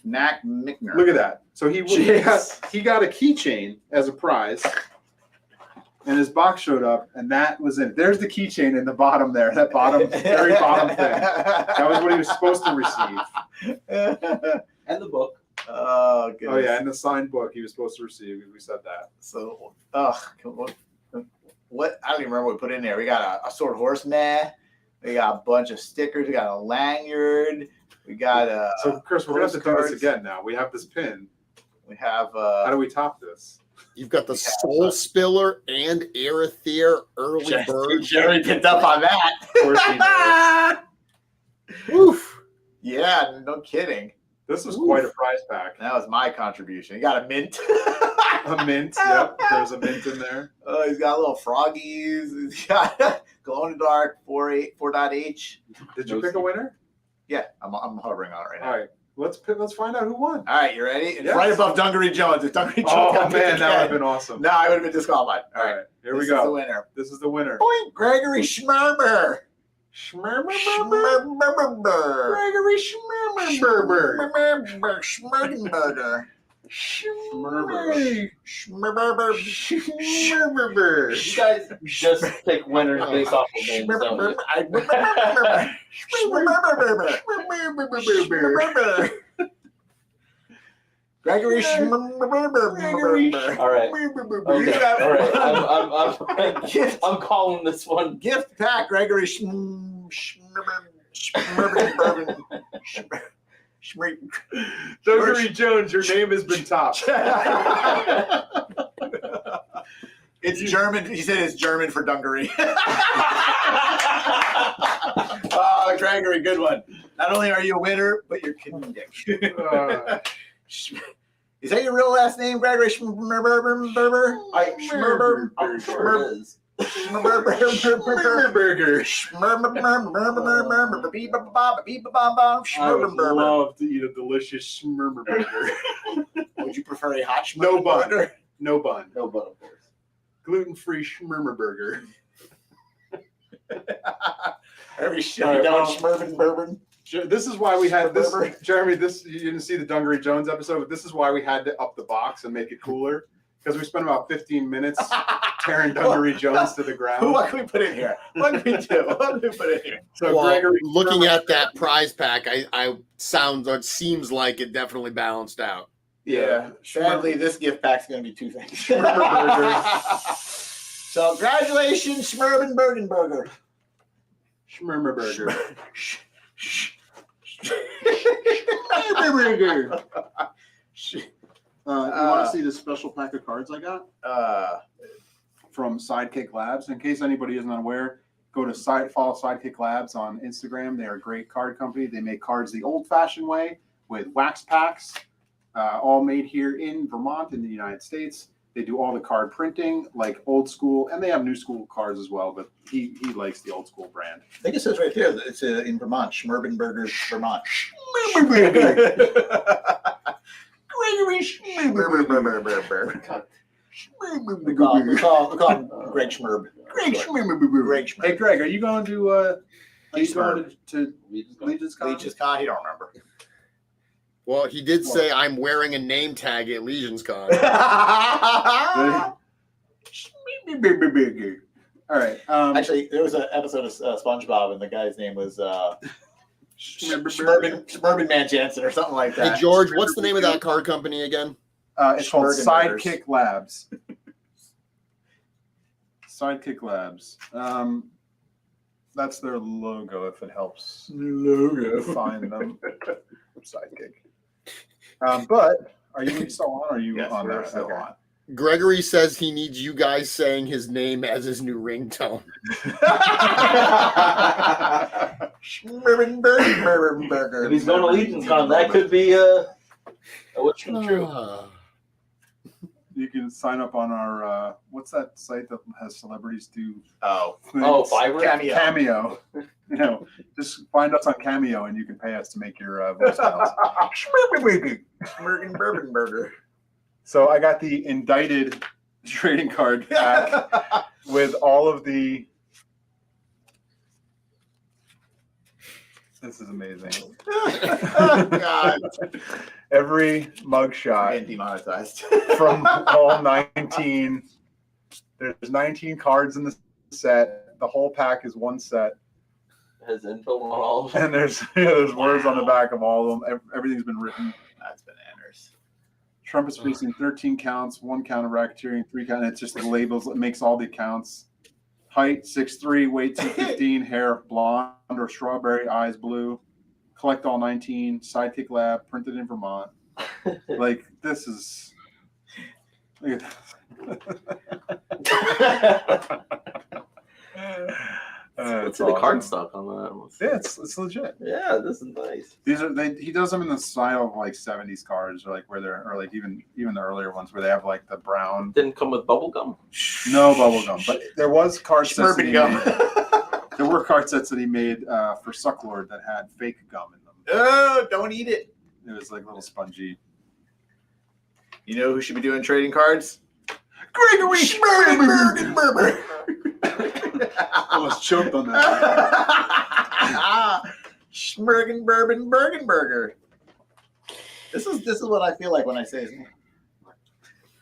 Knack Mickner. Look at that. So he Jeez. got a keychain as a prize, and his box showed up, and that was it. There's the keychain in the bottom there. That very bottom thing. That was what he was supposed to receive. And the book. Oh, goodness. Oh yeah, and the signed book he was supposed to receive. We said that. So, what? I don't even remember what we put in there. We got a sword horse meh. We got a bunch of stickers. We got a lanyard. We got a. So Chris, we're gonna have to do this postcards. again now. We have this pin. We have. How do we top this? You've got the Soul Spiller and Arethyr early bird. Jerry picked up on that. Of course he knows. Woof. Yeah, no kidding. This was quite a prize pack. That was my contribution. He got a mint. A mint. Yep, there's a mint in there. Oh, he's got little froggies. He's got glow in the dark 4.H. Did you pick a winner? Yeah, I'm hovering on it right now. All right, let's find out who won. All right, you ready? It's Yes. right above Dungaree Jones. If Dungaree Jones Oh got man, picked that would have again, been awesome. no, I would have been disqualified. All right, here we This is the go. winner. This is the winner. Point, Gregory Schmerber. Schmerber. Gregory Schmerber. Schmerber. Schmerber. Schmerber. You guys just pick winners based off of names, don't you? Gregory All right. Okay. All right. I'm calling this one. Gift pack, Gregory Dungaree Jones, your name has been topped. It's German. He said it's German for dungaree. Gregory, good one. Not only are you a winner, but you're comedic. Is that your real last name, Gregory Schmerber? Schmerber. I'm sure it is. Schmerber. I would love to eat a delicious Schmerber burger. Would you prefer a hot No Schmerber bun. burger? No bun. No, but of course. Gluten-free Schmerber burger. Every shit down Schmerben bourbon. This is why we had this, Schmerber. Jeremy. This you didn't see the Dungaree Jones episode, but this is why we had to up the box and make it cooler because we spent about 15 minutes tearing Dungaree Jones to the ground. What can we put in here? What can we do? What can we put in here? So Well, Gregory, looking at that prize pack, it seems like it definitely balanced out. Yeah. Sadly, this gift pack's going to be two things. Schmerber burger. So, congratulations, Schmerben Burger. Schmerber burger. You want to see the special pack of cards I got? From Sidekick Labs. In case anybody isn't aware, follow Sidekick Labs on Instagram. They are a great card company. They make cards the old-fashioned way with wax packs, all made here in Vermont in the United States. They do all the card printing, like old school, and they have new school cards as well, but he likes the old school brand. I think it says right there that it's in Vermont, Schmerben Burgers, Vermont. Gregory Schmerber. We call him Greg Schmerb. Greg Schmerb. Hey, Greg, are you going to Legion's Con? Leech's Con, he don't remember. Well, he did say I'm wearing a name tag at Legion's Con. All right. Actually, there was an episode of SpongeBob, and the guy's name was Schmerben Man Jansen or something like that. Hey, George, what's the name of that card company again? It's called Schmergen Burgers. Sidekick Labs. Sidekick Labs. That's their logo, if it helps find them. Sidekick. But are you still on? Or are you Yes, on we're there? still Okay. on. Gregory says he needs you guys saying his name as his new ringtone. Schmerben Burger. If he's going to Legion's Con, that could be a what's true. You can sign up on our what's that site that has celebrities do Oh, things? Fiverr? Cameo. You know, just find us on Cameo and you can pay us to make your voicemails. Schmerben Bourbon Burger. So I got the indicted trading card pack with all of the. This is amazing. Oh, God. Every mugshot And demonetized. from all 19. There's 19 cards in the set. The whole pack is one set. Has info on all of them. And there's words on the back of all of them. Everything's been written. That's bananas. Trump is facing 13 counts, 1 count of racketeering, 3 count. It's just the labels. It makes all the counts. Height 6'3", weight 215, hair blonde or strawberry, eyes blue. Collect all 19. Sidekick Lab, printed in Vermont. Like this is. Look at Let's see the card stock on that. Yeah, it's legit. Yeah, this is nice. These are he does them in the style of like 70s cards, or like where they're or like even the earlier ones where they have like the brown. Didn't come with bubble gum. No bubble gum, but there was card sets. That Schmerben he gum. made. There were card sets that he made for Sucklord that had fake gum in them. Oh, don't eat it. It was like little spongy. You know who should be doing trading cards? Gregory Schmerben Burger. Almost choked on that. Schmergen Bourbon Burger. This is what I feel like when I say his name.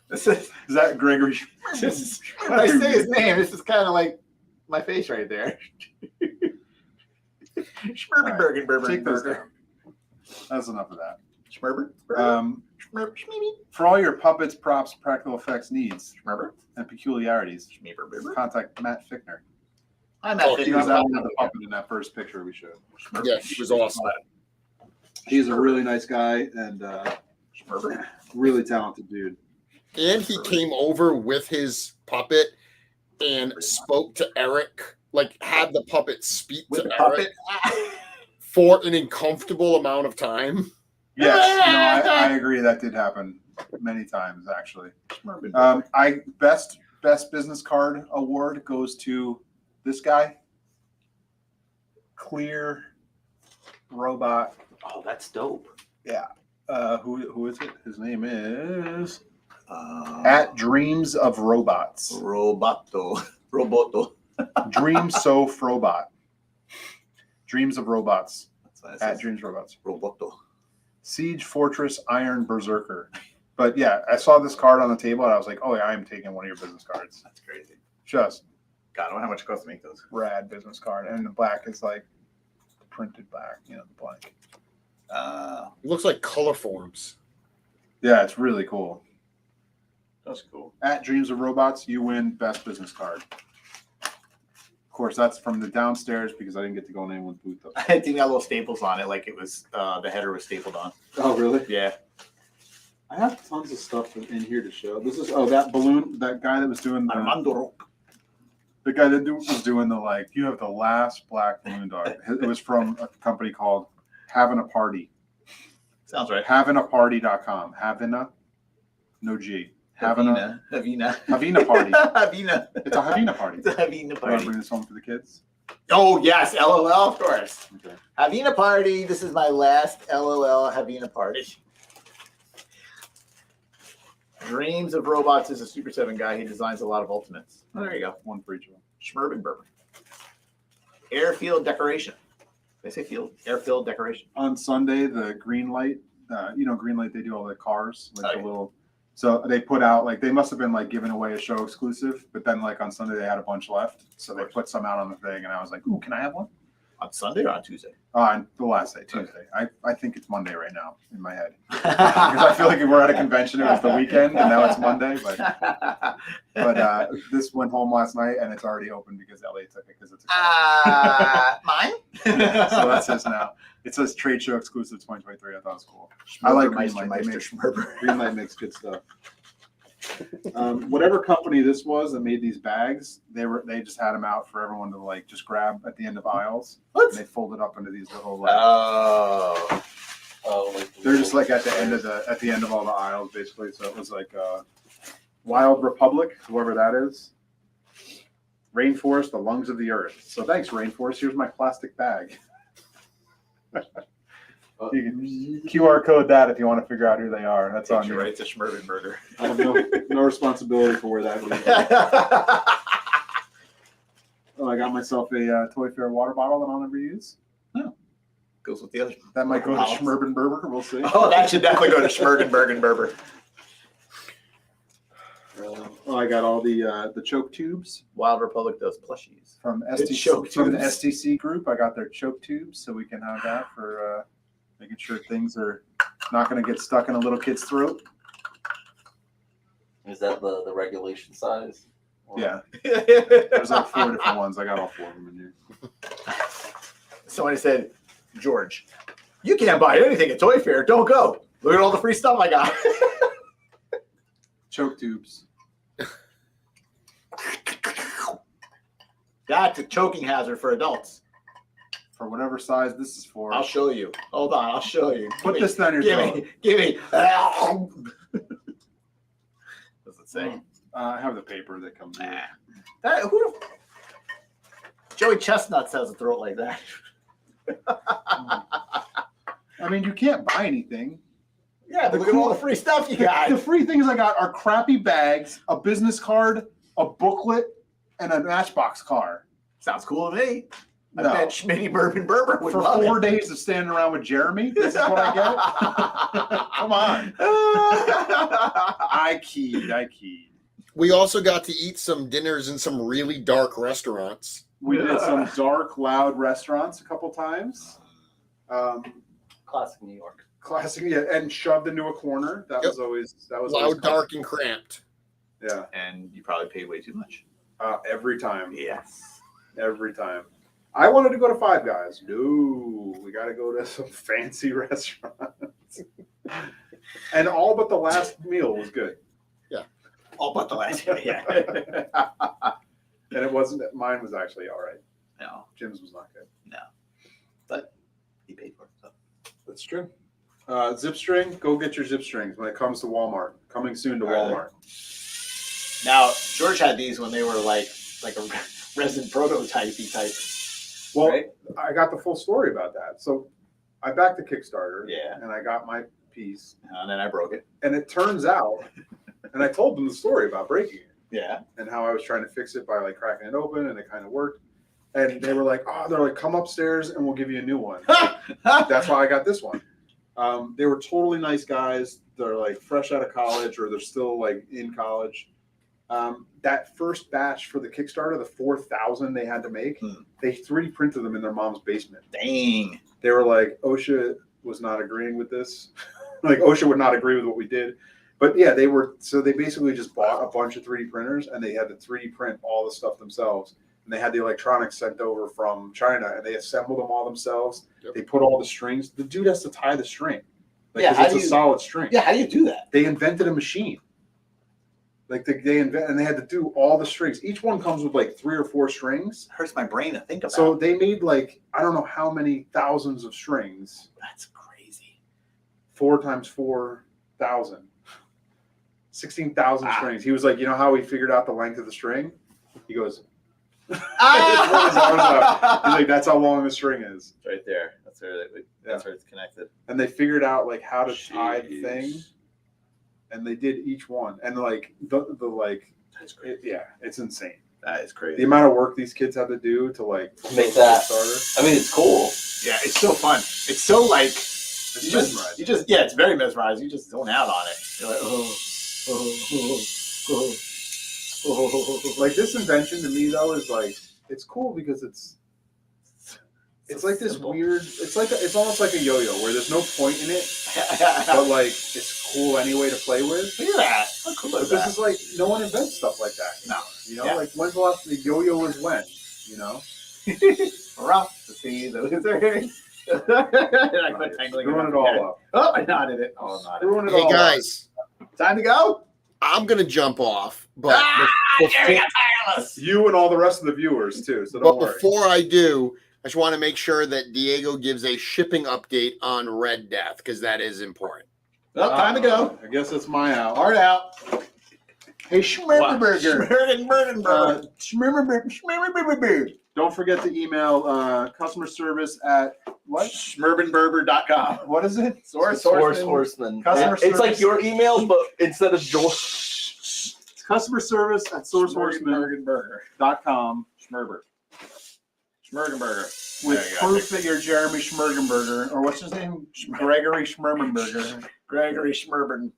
This is Is that Gregory? when I say his name. This is kind of like my face right there. Schmerben Burger. Take those down. That's enough of that. Schmerber. Schmerber, Schmeeby. For all your puppets, props, practical effects needs Schmerber, and peculiarities, Schmeber, Berber. contact Matt Fickner. I'm Oh, at He was that one with the puppet in that first picture we showed. Yeah, he was awesome. He's a really nice guy and Schmerber. really talented dude. And he came over with his puppet and spoke to Eric, like had the puppet speak With to the Eric puppet. for an uncomfortable amount of time. Yes, no, I agree. That did happen many times actually. Schmerber. Best business card award goes to this guy. Clear robot. Oh, that's dope. Who is it? His name is at Dreams of Robots. Roboto. Dream Sof Robot. Dreams of Robots. That's At Dreams Robots. Roboto. Siege Fortress Iron Berserker. But yeah, I saw this card on the table and I was like, oh yeah, I am taking one of your business cards. That's crazy. Just God, I wonder how much it costs to make those. rad business card. And the black is like printed black, the blank. It looks like color forms. Yeah, it's really cool. That's cool. At Dreams of Robots, you win best business card. Of course, that's from the downstairs because I didn't get to go in anyone's booth. Though. I think it got little staples on it, like it was the header was stapled on. Oh, really? Yeah. I have tons of stuff in here to show. This is that balloon, that guy that was doing the guy that was doing the you have the last black balloon dog. It was from a company called Having a Party. Sounds right. Havinaparty.com. Havina, no G. Havina. Havina Party. Havina. It's a Havina Party. It's a Havina You want to party. bring this home for the kids? Oh, yes. LOL, of course. Okay. Havina party. This is my last LOL Havina party. Dreams of Robots is a Super 7 guy. He designs a lot of Ultimates. Oh, there you go. One for each of them. Schmerbenberger. Airfield decoration. They say field. Airfield decoration. On Sunday, the green light, green light, they do all the cars, Oh, yeah. the little. So they put out they must have been giving away a show exclusive, but then on Sunday they had a bunch left, so they put some out on the thing, and I was like, "Ooh, can I have one?" On Sunday or on Tuesday? On the last day, Tuesday. I think it's Monday right now in my head because I feel like if we're at a convention, it was the weekend, and now it's Monday. But this went home last night, and it's already open because Elliot took it because it's mine? yeah, so that's his now. It says trade show exclusive 2023. I thought it was cool. I like green light. They make Schmerber. green light makes good stuff. Whatever company this was that made these bags, they just had them out for everyone to just grab at the end of aisles. What? And they fold it up into these little Oh. they're just at the end of all the aisles basically. So it was Wild Republic, whoever that is. Rainforest, the lungs of the earth. So thanks, Rainforest. Here's my plastic bag. You can QR code that if you want to figure out who they are. That's on you. Right, it's a Schmerbenberger. I have no responsibility for where that leads. Oh, I got myself a Toy Fair water bottle that I'll never use. Goes with the other. That might go to Bottles. Schmerbenberger. We'll see. Oh, that should definitely go to Schmergenbergenberger. I got all the choke tubes Wild Republic does plushies. from Good STC, choke from the tubes. STC group. I got their choke tubes, so we can have that for making sure things are not going to get stuck in a little kid's throat. Is that the regulation size? Or- Yeah, there's 4 different ones. I got all 4 of them in here. Somebody said, George, you can't buy anything at Toy Fair. Don't go. Look at all the free stuff I got. Choke tubes. That's a choking hazard for adults. For whatever size this is for. I'll show you. Hold on, I'll show you. Put this down your throat. Give me. What's it say? I have the paper that comes with it. Joey Chestnuts has a throat like that. I mean, you can't buy anything. Yeah, but look at all the free stuff you got. The free things I got are crappy bags, a business card, a booklet, and a Matchbox car. Sounds cool to me. I No. bet Schmitty Bourbon Berber would For love 4 it. days of standing around with Jeremy, this is what I get? Come on. I keyed. We also got to eat some dinners in some really dark restaurants. We did some dark, loud restaurants a couple times. Classic New York. Classic, yeah, and shoved into a corner. That was always Loud, dark, and cramped. Yeah, And you probably paid way too much. every time. Yes. Every time. I wanted to go to Five Guys. No, we got to go to some fancy restaurants. And all but the last meal was good. All but the last one, yeah. And it wasn't, mine was actually all right. No, Jim's was not good. but he paid for it. So. That's true. Zip string, go get your zip strings when it comes to Walmart. Coming soon to Are they? Walmart. Now, George had these when they were like a resin prototype-y type. Well, right? I got the full story about that. So I backed the Kickstarter. Yeah. And I got my piece. And then I broke it. And it turns out, and I told them the story about breaking it Yeah. and how I was trying to fix it by like cracking it open, and it kind of worked. And they were like, "Oh, they're like, come upstairs and we'll give you a new one." That's why I got this one. They were totally nice guys. They're like fresh out of college, or they're still like in college. That first batch for the Kickstarter, the 4,000 they had to make, they 3D printed them in their mom's basement. Dang. They were like, OSHA was not agreeing with this. Like OSHA would not agree with what we did. But yeah, they basically just bought a bunch of 3D printers, and they had to 3D print all the stuff themselves. And they had the electronics sent over from China, and they assembled them all themselves. Yep. They put all the strings. The dude has to tie the string. Like, Yeah, 'cause how it's do a you- solid string. Yeah, how do you do that? They invented a machine. Like they had to do all the strings. Each one comes with like 3 or 4 strings. It hurts my brain to think about. So they made like, I don't know how many thousands of strings. That's crazy. 4 times 4,000. 16,000 strings. He was like, you know how he figured out the length of the string? He goes, He's like, that's how long the string is. Right there. That's where it's connected. And they figured out like how to tie the Jeez. thing. And they did each one. And like the That's crazy. it's insane. That is The crazy. amount of work these kids have to do to like Make that. starter. I mean, it's cool. Yeah, it's so fun. It's so like It's you mesmerizing. just yeah, it's very mesmerizing. You just zone out on it. You're like, oh. Like this invention to me though is like, it's cool because it's like this simple. weird. It's almost like a yo-yo where there's no point in it, but like it's cool anyway to play with. Look at that. How cool But is this that? is like no one invents stuff like that. No. You know, Yeah. like when's the last the yo-yo was when? You know, Rough to see the loser. I quit tangling screwing it around. all up. Oh, I nodded it. Oh, I nodded. Screwing it Hey all guys, it. Time to go. I'm gonna jump off, but Jerry got tireless. up. You and all the rest of the viewers too. So but don't worry. before I do, I just want to make sure that Diego gives a shipping update on Red Death because that is important. Well, time to go. I guess it's my out. Hard out. Hey, Schmurberburger. Schmurberburger. don't forget to email customer service at what? Schmurbenberber.com. What is it? Horse Horseman. Horseman. Customer It's like service. your email, but instead of George. Customer service at sourcehorseman.com Schmurgenberger. Schmurber. Schmurgenberger. with There you go. proof that you're Jeremy Schmergenberger, or what's his name? Gregory Schmergenberger. Gregory Schmurben.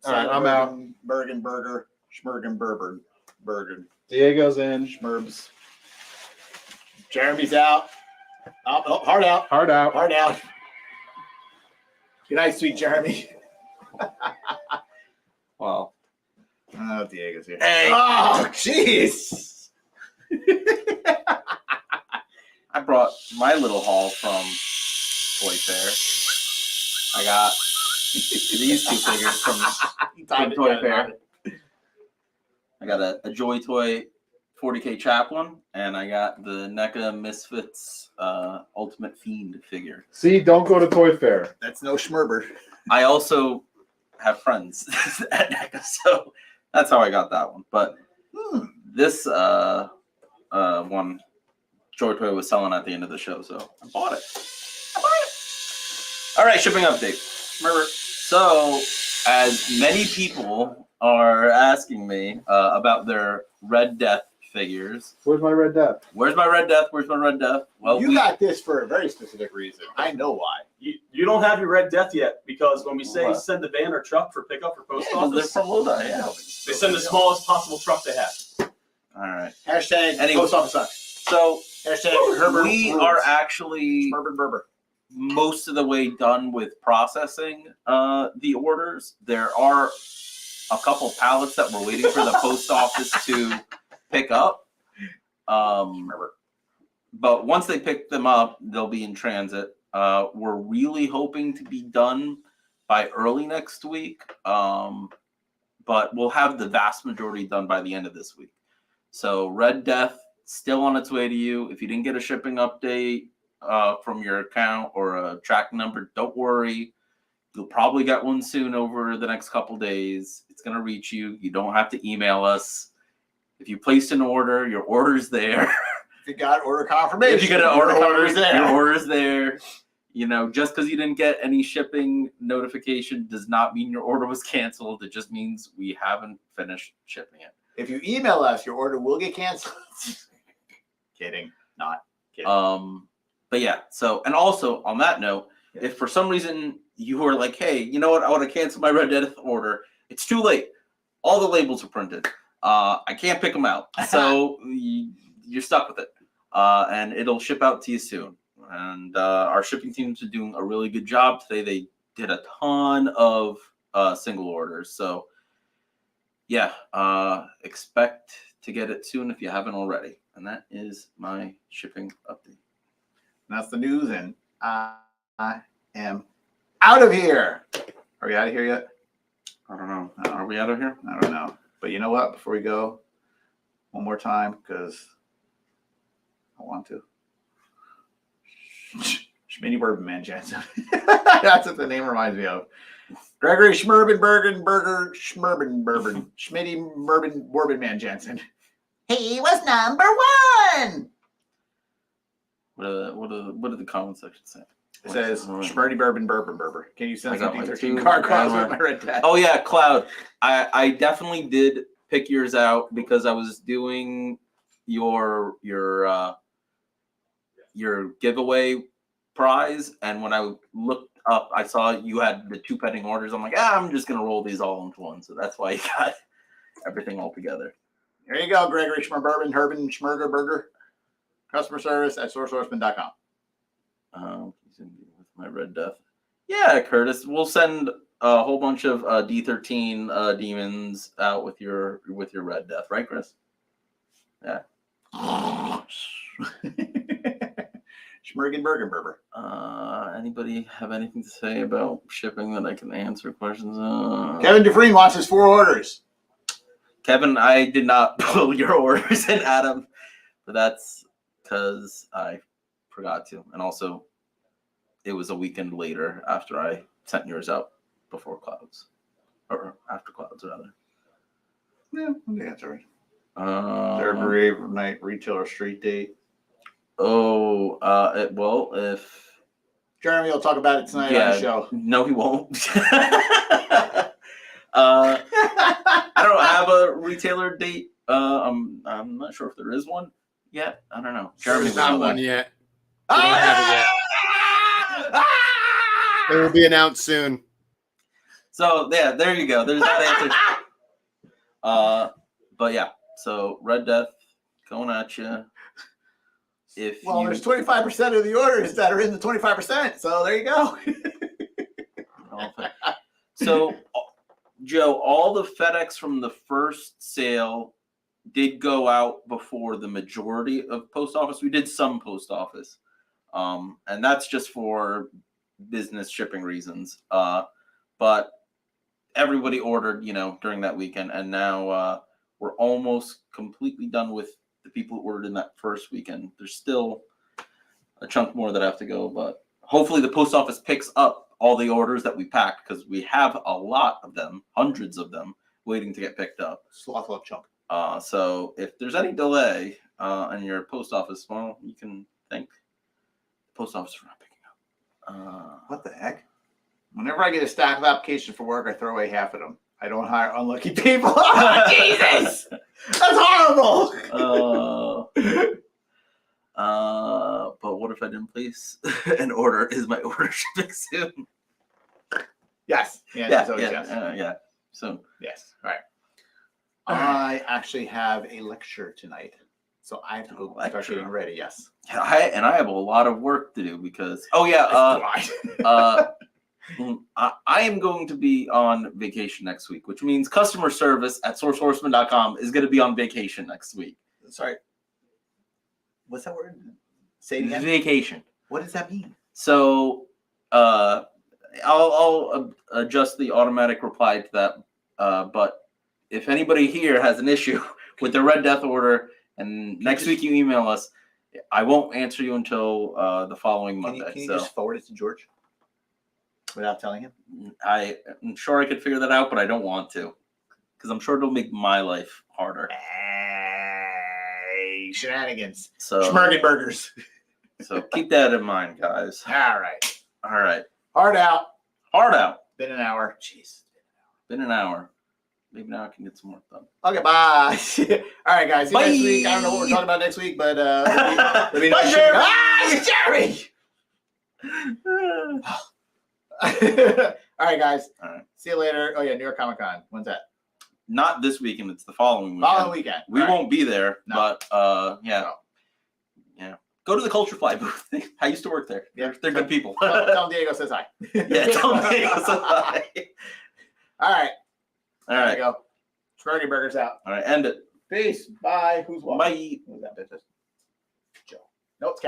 All right, I'm out. Bergenberger. Schmurgenberger. Bergen. Diego's in. Schmurbs. Jeremy's out. Oh, hard out. Hard out. Hard out. Good night, sweet Jeremy. Wow. Oh, Diego's here. Hey. Oh, jeez. I brought my little haul from Toy Fair. I got these 2 figures from Toy Fair. I got a Joy Toy 40K Chaplain, and I got the NECA Misfits Ultimate Fiend figure. See, don't go to Toy Fair. That's no Schmurber. I also have friends at NECA, so that's how I got that one. But this one, Joy Toy was selling at the end of the show, so I bought it. All right, shipping update. Remember, so as many people are asking me about their Red Death figures. Where's my Red Death? Where's my Red Death? Where's my Red Death? Well, You got this for a very specific reason. I know why. You don't have your Red Death yet because when we say What? send the van or truck for pickup for post yeah, they're office, from Lodi, yeah. they send the smallest possible truck they have. All right. Hashtag Anyway. post office sucks. So Hashtag Herbert. we rules. are actually Herbert Berber. most of the way done with processing the orders. There are a couple pallets that we're waiting for the post office to pick up. But once they pick them up, they'll be in transit. We're really hoping to be done by early next week. But we'll have the vast majority done by the end of this week. So Red Death still on its way to you. If you didn't get a shipping update from your account or a tracking number, don't worry. You'll probably get one soon over the next couple days. It's going to reach you. You don't have to email us. If you placed an order, your order's there. If you got order confirmation, If you get an order order's there. your order's there. You know, just because you didn't get any shipping notification does not mean your order was canceled. It just means we haven't finished shipping it. If you email us, your order will get canceled. Kidding, not kidding. But yeah, so, and also on that note, if for some reason you were like, hey, you know what, I want to cancel my Red Death order, it's too late. All the labels are printed. I can't pick them out. So you're stuck with it. And it'll ship out to you soon. And our shipping teams are doing a really good job today. They did a ton of single orders. So yeah, expect to get it soon if you haven't already. And that is my shipping update. That's the news, and I am out of here. Are we out of here yet? I don't know. Are we out of here? I don't know. But you know what? Before we go, one more time, because I want to. Schmitty Bourbon Man Jensen. That's what the name reminds me of. Gregory Schmerben Bergen Burger Schmerben Bourbon. Schmitty Bourbon Man Jensen. He was number one. What did the comment section say? It says Schmerdy Bourbon Burger. Can you send I got some my 13 two card cross and with my Red Death? Oh yeah, Cloud. I definitely did pick yours out because I was doing your giveaway prize, and when I looked up, I saw you had the 2 pending orders. I'm like, I'm just gonna roll these all into one. So that's why you got everything all together. There you go, Gregory Schmerben Herben Schmerger Burger. Customer service at sourcehorseman.com. With my Red Death. Yeah, Curtis. We'll send a whole bunch of D13 demons out with your Red Death, right, Chris? Yeah. Schmergen Burger. Anybody have anything to say about shipping that I can answer questions? Kevin Dufresne wants his 4 orders. Kevin, I did not pull your orders in, Adam, but that's because I forgot to. And also, it was a weekend later after I sent yours out before Clouds. Or after Clouds, rather. Yeah, I think that's all right. Third Brave Night Retailer Street Date. Oh, well, if... Jeremy will talk about it tonight on the show. No, he won't. I don't have a retailer date. I'm not sure if there is one yet. I don't know. There's not one yet. We don't have it yet. It will be announced soon. So yeah, there you go. There's that answer. But yeah, so Red Death going at you. There's 25% of the orders that are in the 25%. So there you go. So, Joe, all the FedEx from the first sale did go out before the majority of post office. We did some post office, and that's just for business shipping reasons. But everybody ordered, during that weekend, and now we're almost completely done with the people who ordered in that first weekend. There's still a chunk more that have to go, but hopefully the post office picks up all the orders that we packed, because we have a lot of them, hundreds of them, waiting to get picked up. Sloth love chunk. So if there's any delay in your post office, well, you can thank the post office for not picking up. What the heck? Whenever I get a stack of applications for work, I throw away half of them. I don't hire unlucky people. Oh, Jesus! That's horrible! But what if I didn't place an order? Is my order shipping soon? Yes. Yeah. So yes. All right. I actually have a lecture tonight. So I have to go Electra. start getting ready. Yes. I have a lot of work to do because I am going to be on vacation next week, which means customer service at sourcehorseman.com is going to be on vacation next week. Sorry. What's that word? Say it again. Vacation. What does that mean? So I'll adjust the automatic reply to that. But if anybody here has an issue with the Red Death order, and next week you email us, I won't answer you until the following Monday. Can you so just forward it to George without telling him? I'm sure I could figure that out, but I don't want to because I'm sure it'll make my life harder. Hey, shenanigans. So Schmergenburgers. So keep that in mind, guys. All right. All right. Hard out. Hard out. Been an hour. Jeez. Been an hour. Maybe now I can get some work done. Okay, bye. All right, guys. See you Bye. next week. I don't know what we're talking about next week, but let me know. Bye, Jeremy. Ah, Jeremy. All right, guys. All right. See you later. Oh yeah, New York Comic Con. When's that? Not this weekend. It's the following weekend. Following weekend. We All right. won't be there, No. but yeah. No. Yeah. Go to the Culture Fly booth. I used to work there. Yeah. They're good people. Tell them Diego says hi. Yeah, tell them Diego says hi. All right. All There right. you go. Schmergenburgers out. All right. End it. Peace. Bye. Who's walking? Bye. Who's that bitch? Joe. Nope.